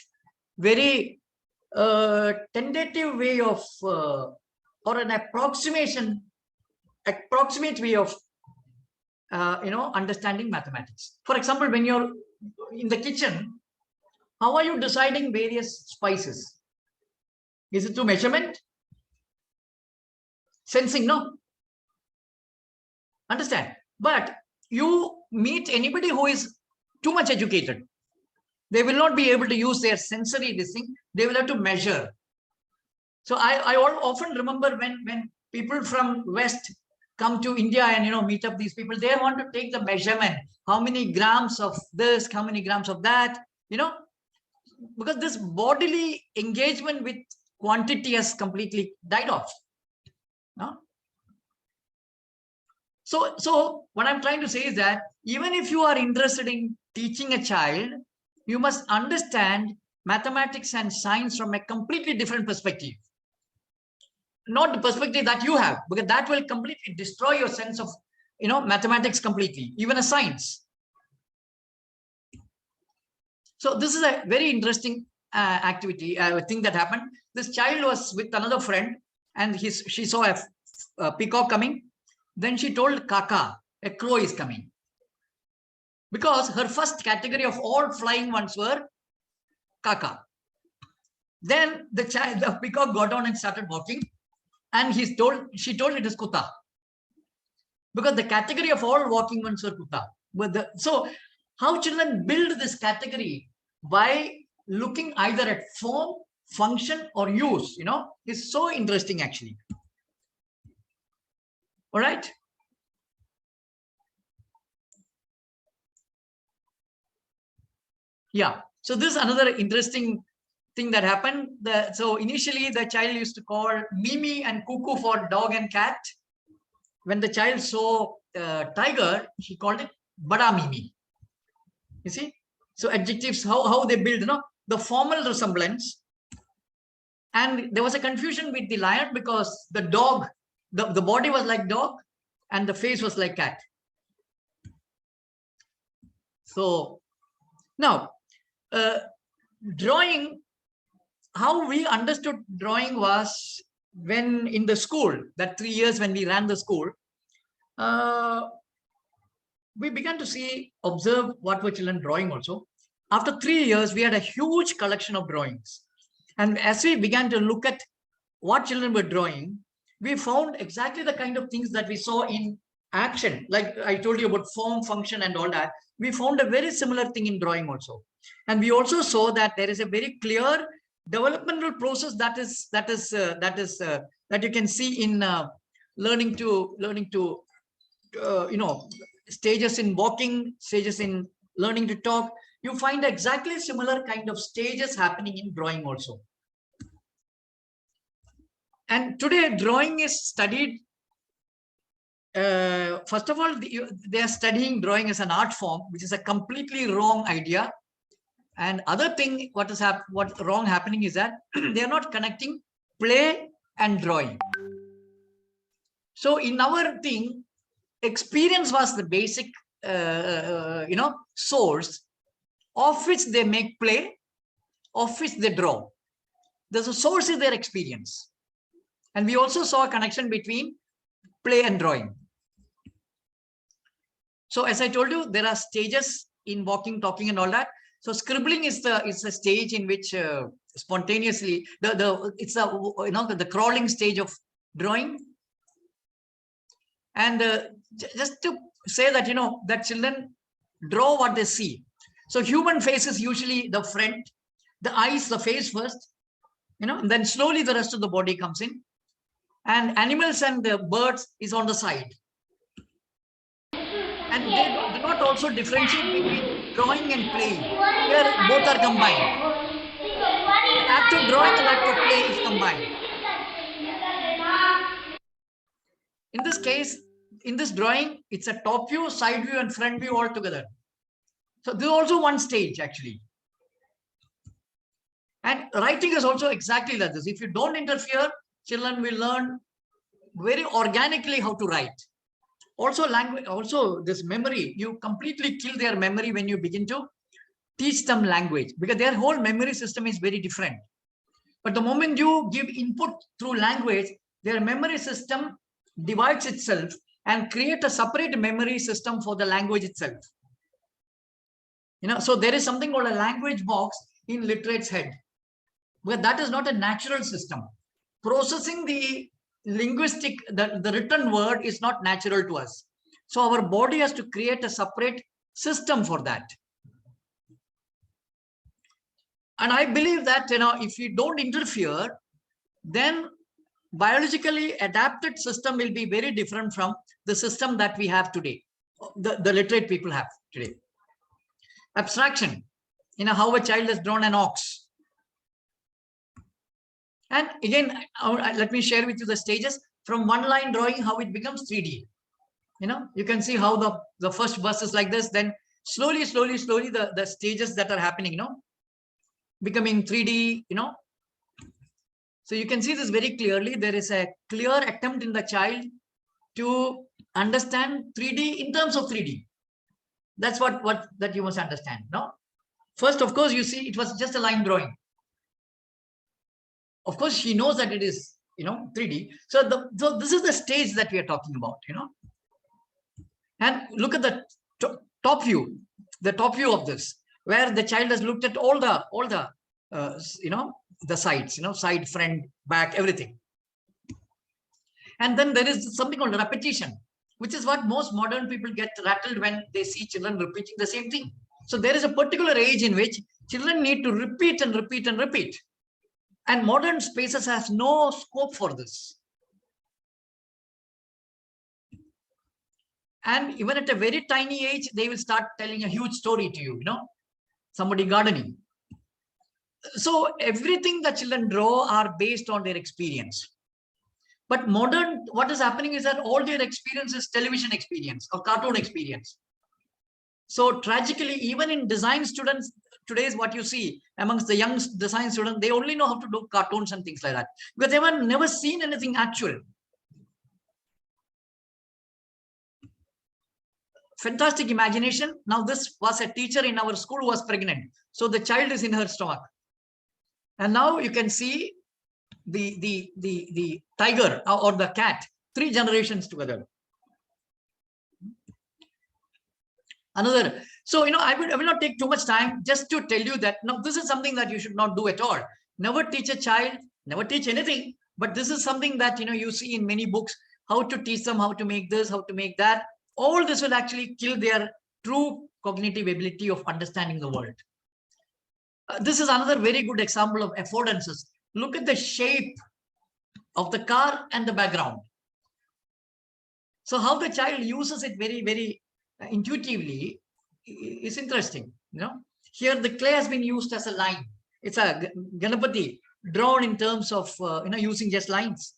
very tentative way of or an approximate way of understanding mathematics. For example, when you're in the kitchen, how are you deciding various spices? Is it through measurement? Sensing? No. Understand? But you meet anybody who is too much educated. They will not be able to use their sensory this thing. They will have to measure. So I often remember when people from West come to India and meet up these people, they want to take the measurement. How many grams of this, how many grams of that, because this bodily engagement with quantity has completely died off. No? So what I'm trying to say is that even if you are interested in teaching a child, you must understand mathematics and science from a completely different perspective. Not the perspective that you have, because that will completely destroy your sense of, mathematics completely, even a science. So this is a very interesting activity, thing that happened. This child was with another friend and she saw a peacock coming. Then she told Kaka, a crow is coming. Because her first category of all flying ones were Kaka. Then the peacock got on and started walking. And she told it is Kuta. Because the category of all walking ones were Kuta. So how children build this category by looking either at form, function, or use, is so interesting actually. All right. Yeah. So this is another interesting thing that happened. So initially the child used to call Mimi and Cuckoo for dog and cat. When the child saw tiger, he called it Bada Mimi. You see? So adjectives, how they build, the formal resemblance. And there was a confusion with the lion because the dog, the body was like dog and the face was like cat. So now, drawing, how we understood drawing was when in the school, that 3 years when we ran the school, we began to observe what were children drawing also. After 3 years, we had a huge collection of drawings. And as we began to look at what children were drawing, we found exactly the kind of things that we saw in action. Like I told you about form, function, and all that. We found a very similar thing in drawing also. And we also saw that there is a very clear developmental process that you can see in learning to stages in walking, stages in learning to talk. You find exactly similar kind of stages happening in drawing also. And today drawing is studied. First of all, they are studying drawing as an art form, which is a completely wrong idea. And other thing, what wrong happening is that they are not connecting play and drawing. So in our thing, experience was the basic, source of which they make play, of which they draw. There's a source is their experience. And we also saw a connection between play and drawing. So as I told you, there are stages in walking, talking, and all that. So scribbling is a stage in which spontaneously the crawling stage of drawing. And just to say that, that children draw what they see. So human face is usually the front, the eyes, the face first, and then slowly the rest of the body comes in. And animals and the birds is on the side. And they do not also differentiate between drawing and playing. Here, both are combined. The act of drawing and act of play is combined. In this case, in this drawing, it's a top view, side view, and front view all together. So this is also one stage, actually. And writing is also exactly like this. If you don't interfere, children will learn very organically how to write. Also language, also this memory, you completely kill their memory when you begin to teach them language, because their whole memory system is very different. But the moment you give input through language, their memory system divides itself and create a separate memory system for the language itself. So there is something called a language box in literate's head, but that is not a natural system. Processing the linguistic, the written word is not natural to us. So our body has to create a separate system for that. And I believe that, if we don't interfere, then biologically adapted system will be very different from the system that we have today, the literate people have today. Abstraction, how a child has drawn an ox. And again, let me share with you the stages from one line drawing, how it becomes 3D. You can see how the first verse is like this, then slowly the stages that are happening, becoming 3D, So you can see this very clearly. There is a clear attempt in the child to understand 3D in terms of 3D. That's what that you must understand. No, first, of course, you see it was just a line drawing. Of course, she knows that it is 3D. So this is the stage that we are talking about. And look at the top view, of this, where the child has looked at all the the sides, side, front, back, everything. And then there is something called repetition, which is what most modern people get rattled when they see children repeating the same thing. So there is a particular age in which children need to repeat and repeat and repeat. And modern spaces has no scope for this. And even at a very tiny age, they will start telling a huge story to you, somebody gardening. So everything that children draw are based on their experience. But modern, what is happening is that all their experience is television experience or cartoon experience. So tragically, even in design students, today is what you see amongst the young design students, they only know how to do cartoons and things like that, because they have never seen anything actual. Fantastic imagination. Now this was a teacher in our school who was pregnant. So the child is in her stomach. And now you can see the tiger or the cat, 3 generations together. Another. So, I will not take too much time just to tell you that now this is something that you should not do at all. Never teach a child, never teach anything. But this is something that, you see in many books, how to teach them, how to make this, how to make that. All this will actually kill their true cognitive ability of understanding the world. This is another very good example of affordances. Look at the shape of the car and the background. So how the child uses it very, very intuitively is interesting. Here the clay has been used as a line. It's a Ganapati drawn in terms of using just lines.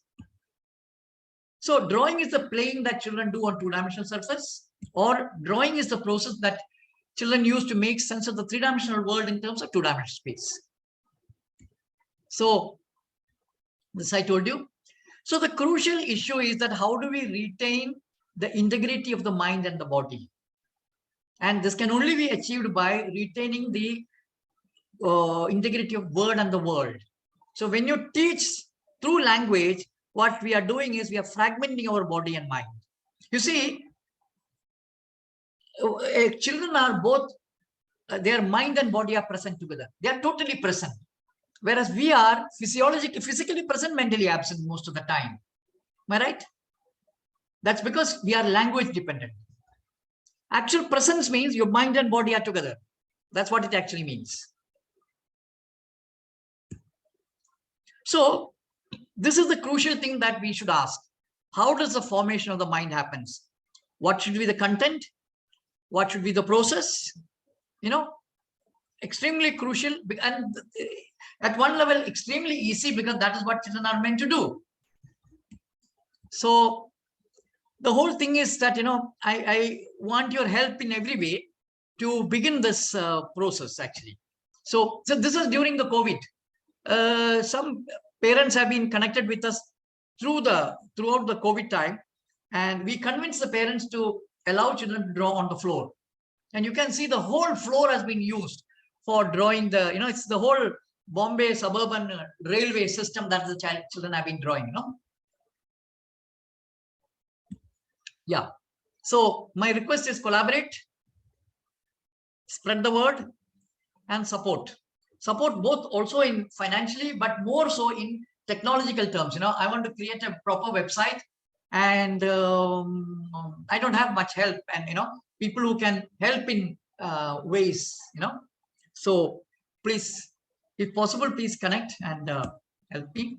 So drawing is the playing that children do on 2-dimensional surface, or drawing is the process that children use to make sense of the 3-dimensional world in terms of 2-dimensional space. So this I told you. So the crucial issue is that how do we retain the integrity of the mind and the body? And this can only be achieved by retaining the integrity of word and the world. So when you teach through language, what we are doing is we are fragmenting our body and mind. You see, children are both, their mind and body are present together. They are totally present. Whereas we are physically present, mentally absent most of the time. Am I right? That's because we are language dependent. Actual presence means your mind and body are together. That's what it actually means. So this is the crucial thing that we should ask. How does the formation of the mind happens? What should be the content? What should be the process? You know, extremely crucial, and at one level extremely easy, because that is what children are meant to do. So the whole thing is that, you know, I want your help in every way to begin this process actually. So this is during the COVID. Some parents have been connected with us throughout the COVID time, and we convinced the parents to allow children to draw on the floor. And you can see the whole floor has been used for drawing the, you know, it's the whole Bombay suburban railway system that the children have been drawing, you know. Yeah. So my request is collaborate, spread the word, and support. Support both also in financially, but more so in technological terms. You know, I want to create a proper website, and I don't have much help, and, you know, people who can help in ways, you know. So please, if possible, please connect and help me.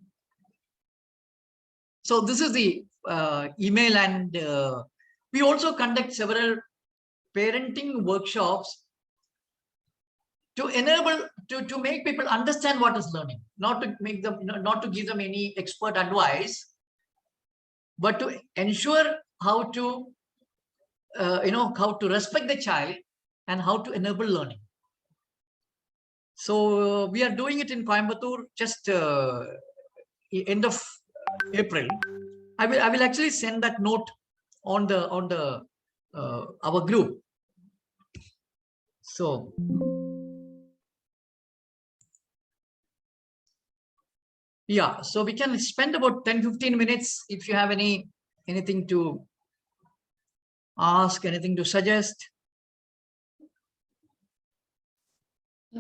So this is the email, and we also conduct several parenting workshops to enable, to make people understand what is learning, not to make them, not to give them any expert advice, but to ensure how to, how to respect the child and how to enable learning. So we are doing it in Coimbatore just end of April. I will actually send that note on the our group. So yeah, so we can spend about 10-15 minutes if you have anything to ask, anything to suggest.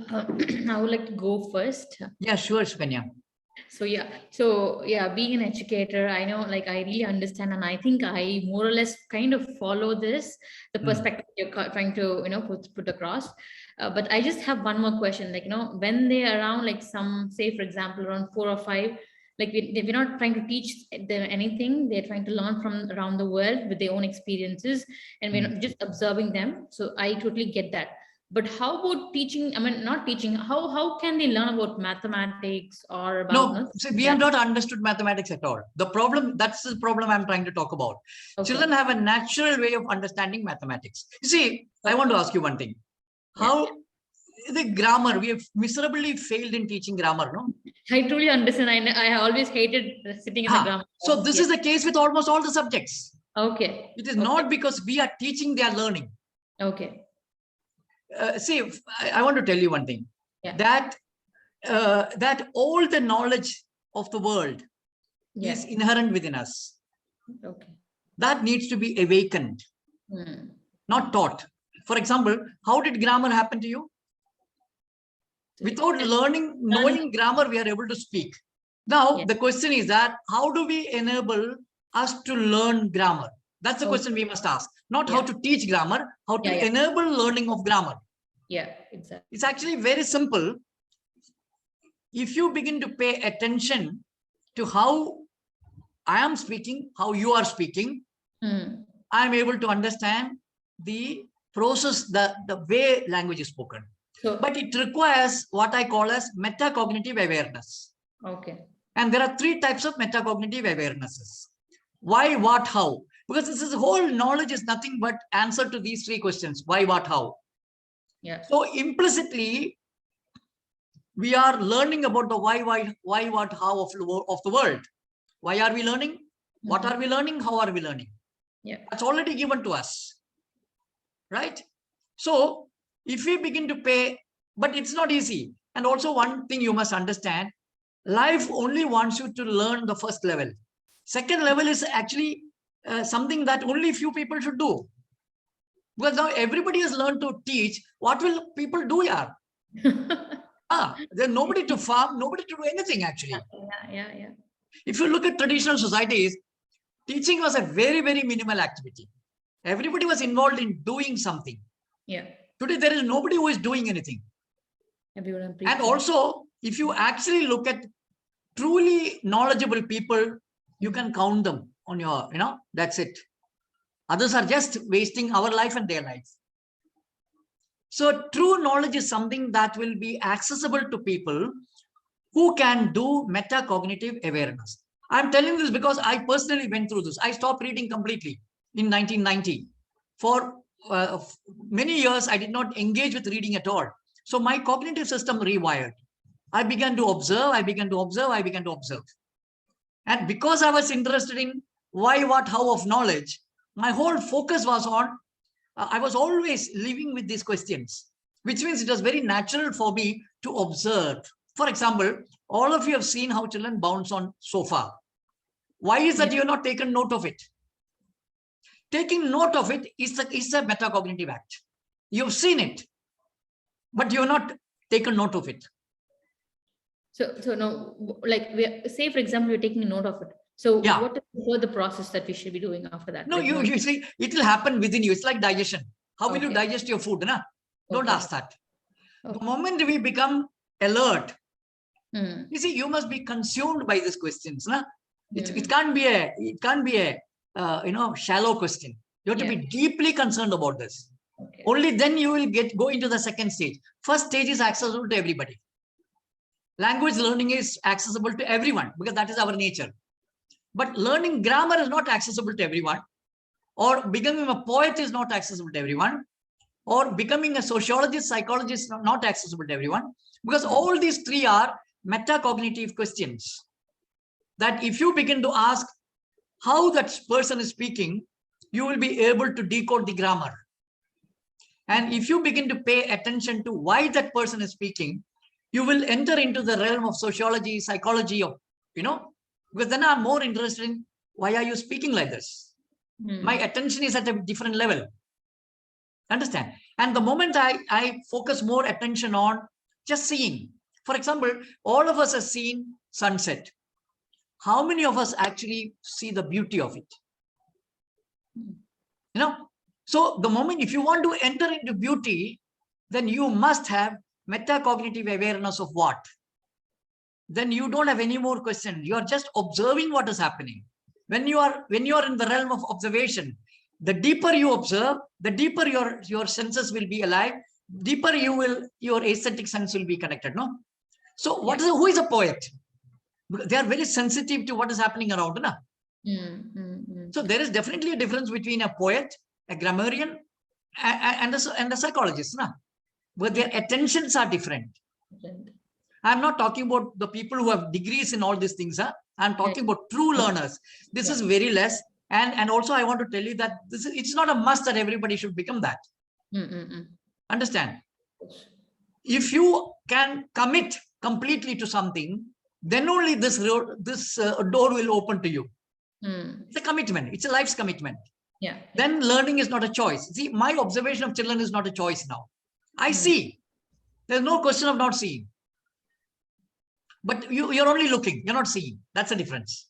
I would like to go first. Yeah, sure, Sukanya. So yeah, being an educator, I know, like, I really understand, and I think I more or less kind of follow the perspective you're trying to, put across. But I just have one more question. Like, when they're around, like, some, say for example, around 4 or 5, like, we're not trying to teach them anything. They're trying to learn from around the world with their own experiences, and we're not just observing them. So I totally get that. But how about teaching? I mean, not teaching. How can they learn about mathematics or about? No, see, we have not understood mathematics at all. The problem, that's the problem I'm trying to talk about. Okay. Children have a natural way of understanding mathematics. You see, I want to ask you one thing. How the grammar, we have miserably failed in teaching grammar, no? I truly understand. I always hated sitting in the grammar. So this is the case with almost all the subjects. Okay. It is not because we are teaching, they are learning. Okay. See, I want to tell you one thing, that all the knowledge of the world is inherent within us. Okay. That needs to be awakened, not taught. For example, how did grammar happen to you? Without knowing grammar, we are able to speak. Now, the question is that how do we enable us to learn grammar? That's the question we must ask. Not how to teach grammar, how to enable learning of grammar. Yeah, exactly. It's actually very simple. If you begin to pay attention to how I am speaking, how you are speaking, I'm able to understand the process, the way language is spoken. So, but it requires what I call as metacognitive awareness. Okay. And there are 3 types of metacognitive awarenesses. Why, what, how? Because this whole knowledge is nothing but answer to these 3 questions. Why, what, how? Yeah. So implicitly, we are learning about the why, what, how of the world. Why are we learning? What are we learning? How are we learning? Yeah. That's already given to us. Right? So if we begin to pay, but it's not easy. And also one thing you must understand, life only wants you to learn the first level. Second level is actually something that only few people should do. Because now everybody has learned to teach. What will people do? There's nobody to farm, nobody to do anything actually. Yeah. If you look at traditional societies, teaching was a very, very minimal activity. Everybody was involved in doing something. Yeah. Today, there is nobody who is doing anything. And also, if you actually look at truly knowledgeable people, you can count them on your, that's it. Others are just wasting our life and their life. So true knowledge is something that will be accessible to people who can do metacognitive awareness. I'm telling this because I personally went through this. I stopped reading completely in 1990. For many years, I did not engage with reading at all. So my cognitive system rewired. I began to observe, I began to observe, I began to observe. And because I was interested in why, what, how of knowledge, my whole focus was on, I was always living with these questions, which means it was very natural for me to observe. For example, all of you have seen how children bounce on sofa. Why is that you have not taken note of it? Taking note of it is a metacognitive act. You've seen it, but you have not taken note of it. So no, like say for example, you're taking note of it. So yeah. What is the process that we should be doing after that? No, like you see, it will happen within you. It's like digestion. How will you digest your food? Na? Don't ask that. The moment we become alert, you see, you must be consumed by these questions. Na? It can't be a shallow question. You have to be deeply concerned about this. Only then you will go into the second stage. First stage is accessible to everybody. Language learning is accessible to everyone because that is our nature. But learning grammar is not accessible to everyone, or becoming a poet is not accessible to everyone, or becoming a sociologist, psychologist is not accessible to everyone, because all these three are metacognitive questions that if you begin to ask how that person is speaking, you will be able to decode the grammar. And if you begin to pay attention to why that person is speaking, you will enter into the realm of sociology, psychology, because then I'm more interested in why are you speaking like this? My attention is at a different level. Understand? And the moment I focus more attention on just seeing, for example, all of us have seen sunset. How many of us actually see the beauty of it? So the moment, if you want to enter into beauty, then you must have metacognitive awareness of what? Then you don't have any more questions. You are just observing what is happening. When you are in the realm of observation, the deeper you observe, the deeper your senses will be alive, deeper your aesthetic sense will be connected. No? So who is a poet? They are very sensitive to what is happening around. No? So there is definitely a difference between a poet, a grammarian, and a psychologist. No? But their attentions are different. I'm not talking about the people who have degrees in all these things. I'm talking about true learners. This is very less. And also I want to tell you that it's not a must that everybody should become that. Understand? If you can commit completely to something, then only this door will open to you. It's a commitment. It's a life's commitment. Then learning is not a choice. See, my observation of children is not a choice now. I see. There's no question of not seeing. But you're only looking. You're not seeing. That's the difference.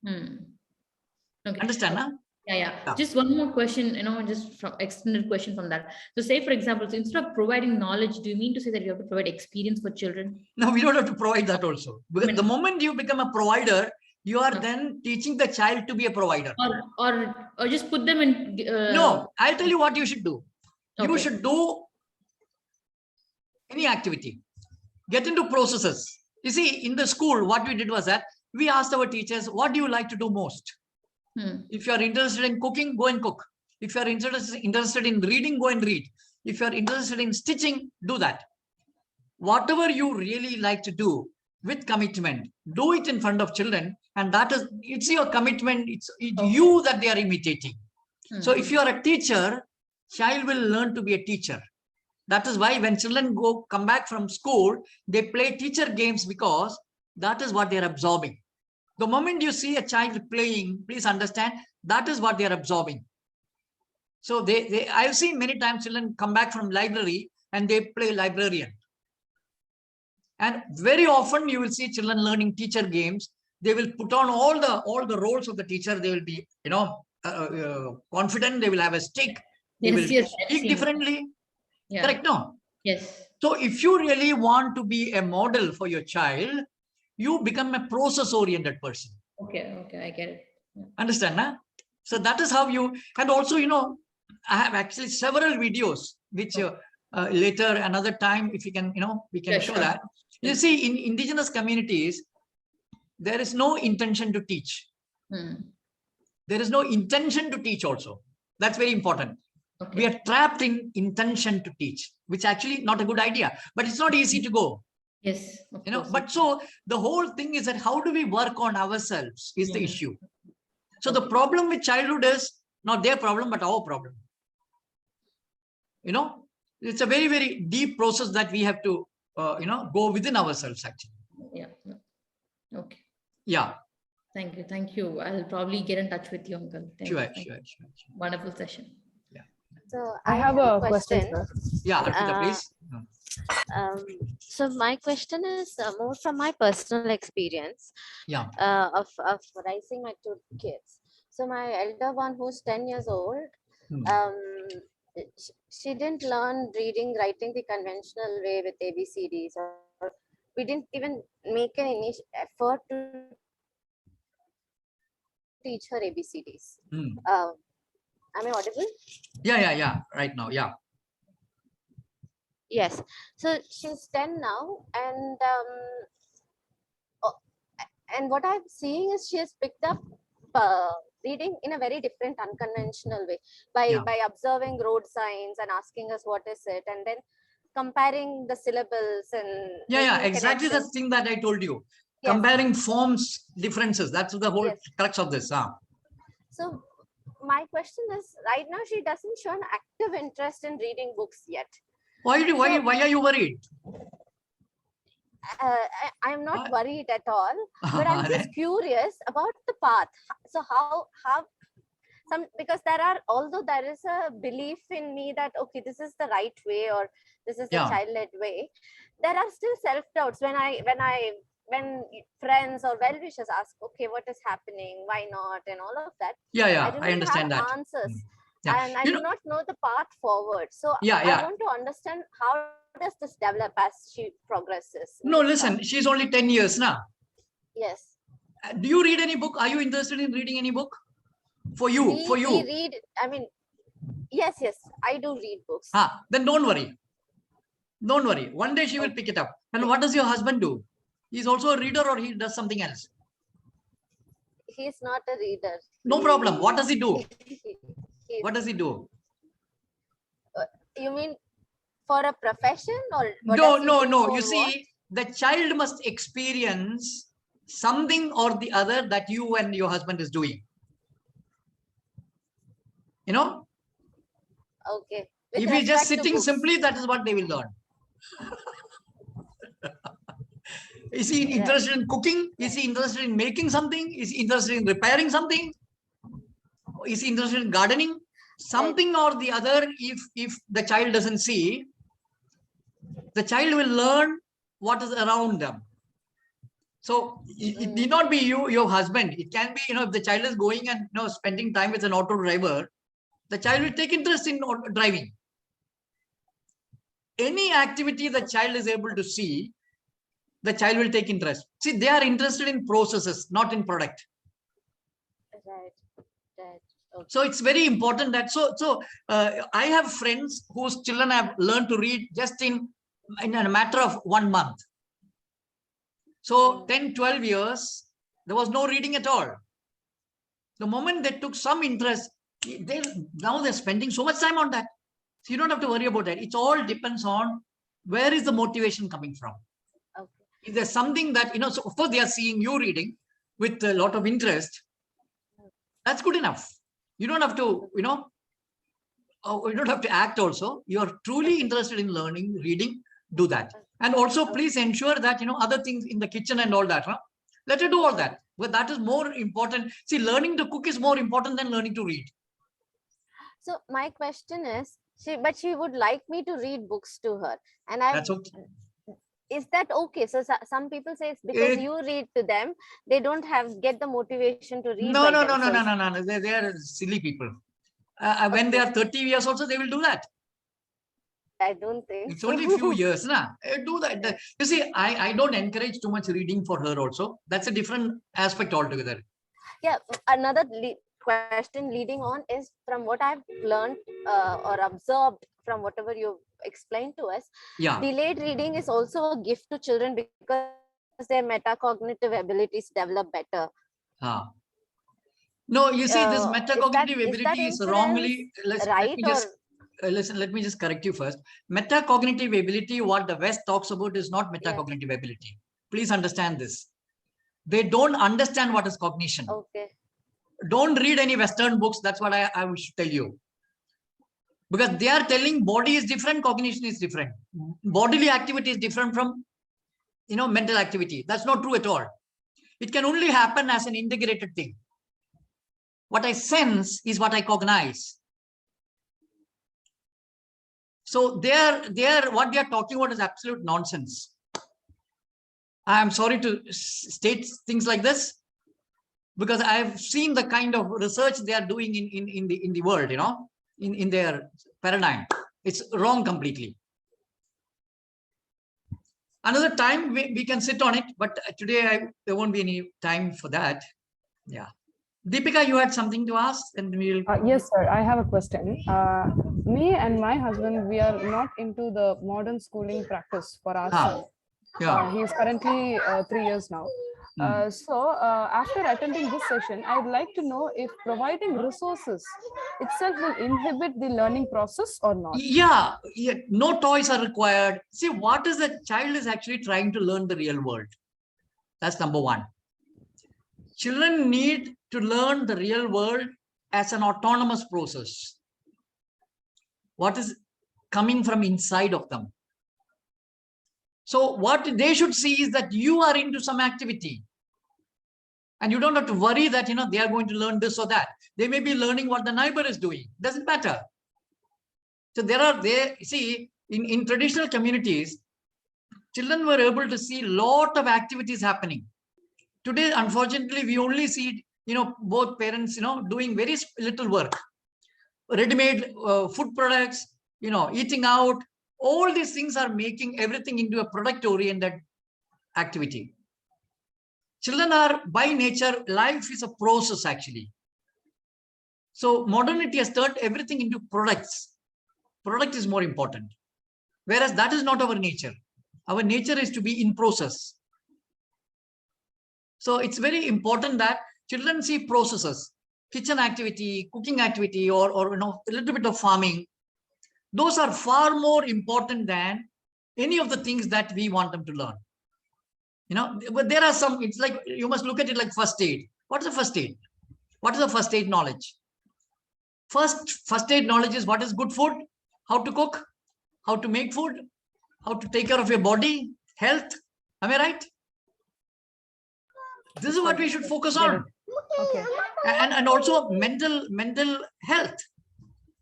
Okay. Understand? Huh? Yeah. Just one more question, just from extended question from that. So say, for example, so instead of providing knowledge, do you mean to say that you have to provide experience for children? No, we don't have to provide that also. Because the moment you become a provider, you are then teaching the child to be a provider. Or just put them in... No, I'll tell you what you should do. You should do any activity. Get into processes. You see, in the school, what we did was that we asked our teachers, what do you like to do most? If you are interested in cooking, go and cook. If you are interested in reading, go and read. If you are interested in stitching, do that. Whatever you really like to do with commitment, do it in front of children. And it's your commitment. It's you that they are imitating. So if you are a teacher, child will learn to be a teacher. That is why when children come back from school, they play teacher games because that is what they are absorbing. The moment you see a child playing, please understand, that is what they are absorbing. So I've seen many times children come back from library and they play librarian. And very often you will see children learning teacher games they will put on all the roles of the teacher. They will be, confident. They will have a stick. They Yes, will yes, I've speak seen. differently. Yeah. Correct, no? Yes. So if you really want to be a model for your child, you become a process-oriented person. Okay, I get it. Yeah. Understand, nah? So that is how you, and also, I have actually several videos, which later, another time, if you can, we can show sure. that. You see, in indigenous communities, there is no intention to teach. There is no intention to teach also. That's very important. Okay. We are trapped in intention to teach, which actually not a good idea, but it's not easy to go. Yes. But so the whole thing is that how do we work on ourselves is the issue. So the problem with childhood is not their problem, but our problem. It's a very, very deep process that we have to, go within ourselves actually. Yeah. Okay. Yeah. Thank you. I'll probably get in touch with you, Uncle. Sure. Wonderful session. Yeah. So I have a question, sir. Yeah, Arpita, please. So my question is more from my personal experience of raising my two kids. So my elder one, who's 10 years old, she didn't learn reading, writing the conventional way with ABCDs, or we didn't even make an initial effort to teach her ABCDs. Am I audible? Yeah. Right now, yeah. Yes. So she's 10 now, and what I'm seeing is she has picked up reading in a very different, unconventional way by observing road signs and asking us what is it, and then comparing the syllables and exactly the thing that I told you. Yes. Comparing forms differences. That's the whole crux of this. So my question is, right now she doesn't show an active interest in reading books yet. Why are you worried? I'm not worried at all, but I'm just curious about the path. So how because although there is a belief in me that, okay, this is the right way or this is the child-led way, there are still self-doubts when friends or well-wishers ask, okay, what is happening? Why not? And all of that. I understand have that. Answers. And I do not know the path forward. So I want to understand how does this develop as she progresses? No, listen, she's only 10 years now. Yes. Do you read any book? Are you interested in reading any book? For you? We read, yes, I do read books. Then don't worry. Don't worry. One day she will pick it up. And what does your husband do? He's also a reader, or he does something else? He's not a reader. No problem. What does he do? What does he do? You mean for a profession or? No. You see, the child must experience something or the other that you and your husband is doing. Okay. If he's just sitting simply, that is what they will learn. Is he interested in cooking? Is he interested in making something? Is he interested in repairing something? Is he interested in gardening? Something or the other, if the child doesn't see, the child will learn what is around them. So it need not be your husband. It can be, if the child is going and spending time with an auto driver, the child will take interest in driving. Any activity the child is able to see, the child will take interest. See, they are interested in processes, not in product. Right. Okay. So it's very important that I have friends whose children have learned to read just in a matter of 1 month. So 10, 12 years, there was no reading at all. The moment they took some interest, now they're spending so much time on that. So you don't have to worry about that. It all depends on where is the motivation coming from. Okay. If there's something that, so of course they are seeing you reading with a lot of interest, that's good enough. You don't have to, you don't have to act also. You're truly interested in learning, reading, do that. And also please ensure that, other things in the kitchen and all that, let her do all that. But that is more important. See, learning to cook is more important than learning to read. So my question is, she would like me to read books to her. And that's okay. is that okay? So some people say it's because you read to them, they don't get the motivation to read. No, by no, no, no, no, themselves. no, no. They are silly people. When they are 30 years also, they will do that. I don't think it's only a few years. Nah. Do that. You see, I don't encourage too much reading for her also. That's a different aspect altogether. Yeah, another question leading on is, from what I've learned or observed from whatever you've explained to us, Yeah. delayed reading is also a gift to children because their metacognitive abilities develop better. No, you see, this metacognitive ability is wrongly. Right? Listen, let me just correct you first. Metacognitive ability, what the West talks about, is not metacognitive ability. Please understand this. They don't understand what is cognition. Okay. Don't read any Western books. That's what I should tell you. Because they are telling body is different, cognition is different. Bodily activity is different from, mental activity. That's not true at all. It can only happen as an integrated thing. What I sense is what I cognize. So what they are talking about is absolute nonsense. I am sorry to state things like this, because I've seen the kind of research they are doing in the world, in their paradigm. It's wrong completely. Another time we can sit on it, but today there won't be any time for that. Yeah. Deepika, you had something to ask, and we'll. Yes, sir. I have a question. Me and my husband, we are not into the modern schooling practice for our son. Yeah. He is currently 3 years now. So after attending this session, I would like to know if providing resources itself will inhibit the learning process or not. Yeah. No toys are required. See, what is the child is actually trying to learn the real world. That's number one. Children need to learn the real world as an autonomous process. What is coming from inside of them. So what they should see is that you are into some activity. And you don't have to worry that, they are going to learn this or that. They may be learning what the neighbor is doing. Doesn't matter. So see, in traditional communities, children were able to see a lot of activities happening. Today, unfortunately, we only see, both parents, doing very little work. Ready-made food products, eating out. All these things are making everything into a product-oriented activity. Children are, by nature, life is a process actually. So modernity has turned everything into products. Product is more important. Whereas that is not our nature. Our nature is to be in process. So it's very important that children see processes, kitchen activity, cooking activity, or a little bit of farming. Those are far more important than any of the things that we want them to learn. But there are some, it's like, you must look at it like first aid. What is a first aid? What is a first aid knowledge? First aid knowledge is what is good food, how to cook, how to make food, how to take care of your body, health. Am I right? This is what we should focus on. Okay. And also mental health.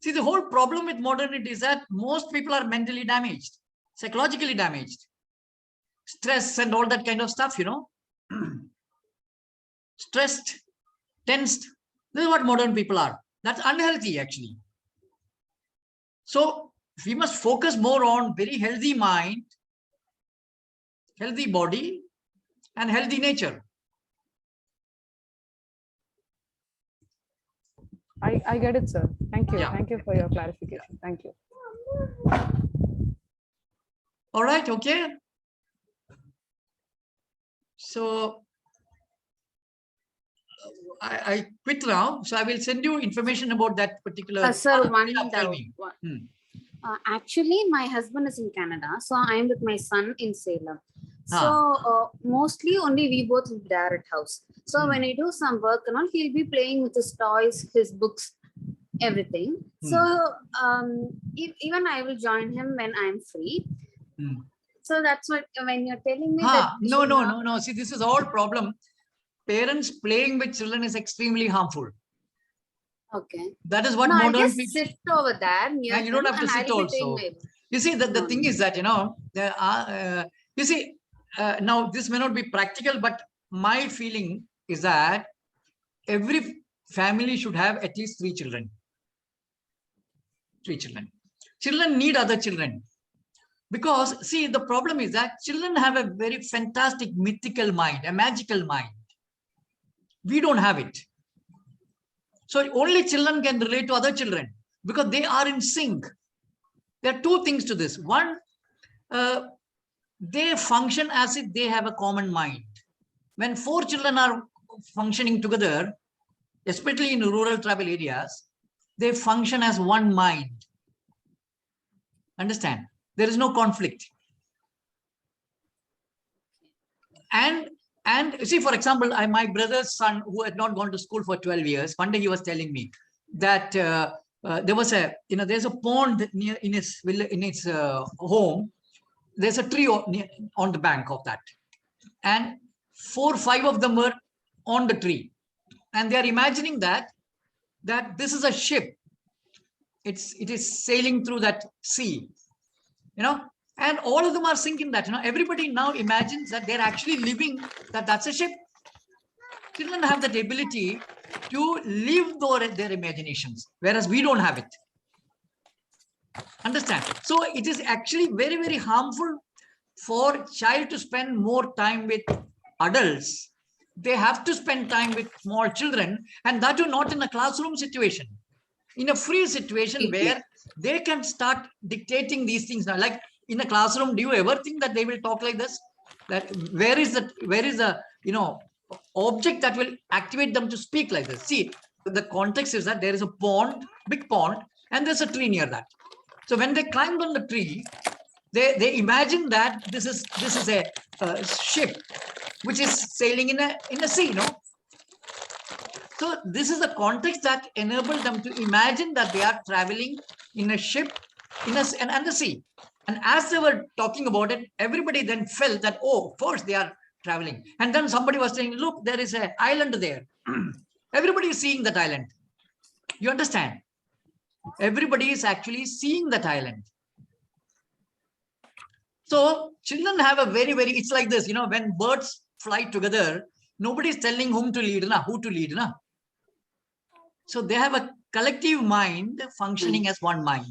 See, the whole problem with modernity is that most people are mentally damaged, psychologically damaged. Stress and all that kind of stuff, stressed, tensed. This is what modern people are. That's unhealthy actually. So we must focus more on very healthy mind, healthy body, and healthy nature. I get it, sir. Thank you. Yeah. Thank you for your clarification. Thank you. All right, okay. So I quit now. So I will send you information about that particular. Sir, one Tell doubt. me. Actually, my husband is in Canada, so I'm with my son in Salem. So mostly only we both live there at house. So when I do some work and all, he'll be playing with his toys, his books, everything. So even I will join him when I'm free. So that's what, when you're telling me that. No. See, this is all problem. Parents playing with children is extremely harmful. Okay. That is what no, modern I'll just people. sit over there near And you don't have to sit also. You see, the thing is that, there are You see, now this may not be practical, but my feeling is that every family should have at least 3 children. 3 children. Children need other children. Because, see, the problem is that children have a very fantastic mythical mind, a magical mind. We don't have it. So only children can relate to other children because they are in sync. There are 2 things to this. One, they function as if they have a common mind. When 4 children are functioning together, especially in rural tribal areas, they function as one mind. Understand? There is no conflict. And see, for example, my brother's son, who had not gone to school for 12 years, one day he was telling me that there's a pond near in his home. There's a tree on the bank of that, and 4 or 5 of them were on the tree, and they are imagining that this is a ship. It is sailing through that sea, and all of them are thinking that, everybody now imagines that they're actually living, that's a ship. Children have that ability to live their imaginations, whereas we don't have it. Understand? So it is actually very, very harmful for child to spend more time with adults. They have to spend time with small children, and that too not in a classroom situation, in a free situation where they can start dictating these things. Now, like in a classroom, do you ever think that they will talk like this? That where is the object that will activate them to speak like this? See, the context is that there is a pond, big pond, and there's a tree near that. So when they climbed on the tree, they imagine that this is a ship which is sailing in a sea, So this is the context that enabled them to imagine that they are traveling in a ship and the sea. And as they were talking about it, everybody then felt that, oh, first they are traveling. And then somebody was saying, look, there is an island there. Everybody is seeing that island. You understand? Everybody is actually seeing that island. So children have a very, very, it's like this, when birds fly together, nobody is telling who to lead. So they have a collective mind functioning as one mind.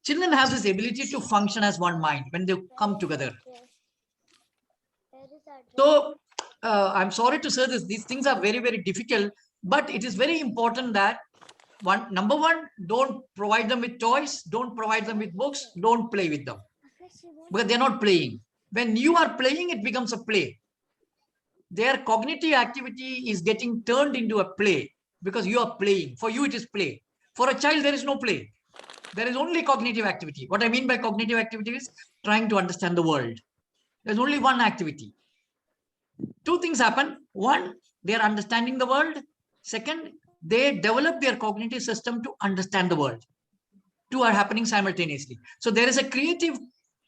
Children have this ability to function as one mind when they come together. So I'm sorry to say this, these things are very, very difficult, but it is very important that number one, don't provide them with toys, don't provide them with books, don't play with them. Because they're not playing. When you are playing, it becomes a play. Their cognitive activity is getting turned into a play because you are playing. For you, it is play. For a child, there is no play. There is only cognitive activity. What I mean by cognitive activity is trying to understand the world. There's only one activity. 2 things happen. One, they are understanding the world. Second, they develop their cognitive system to understand the world. 2 are happening simultaneously. So there is a creative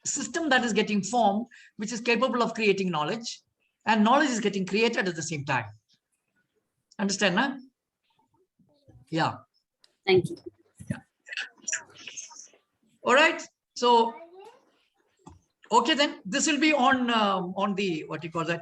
system that is getting formed, which is capable of creating knowledge, and knowledge is getting created at the same time. Understand, na? Yeah. Thank you. Yeah. All right. So, okay, then this will be on the, what you call that,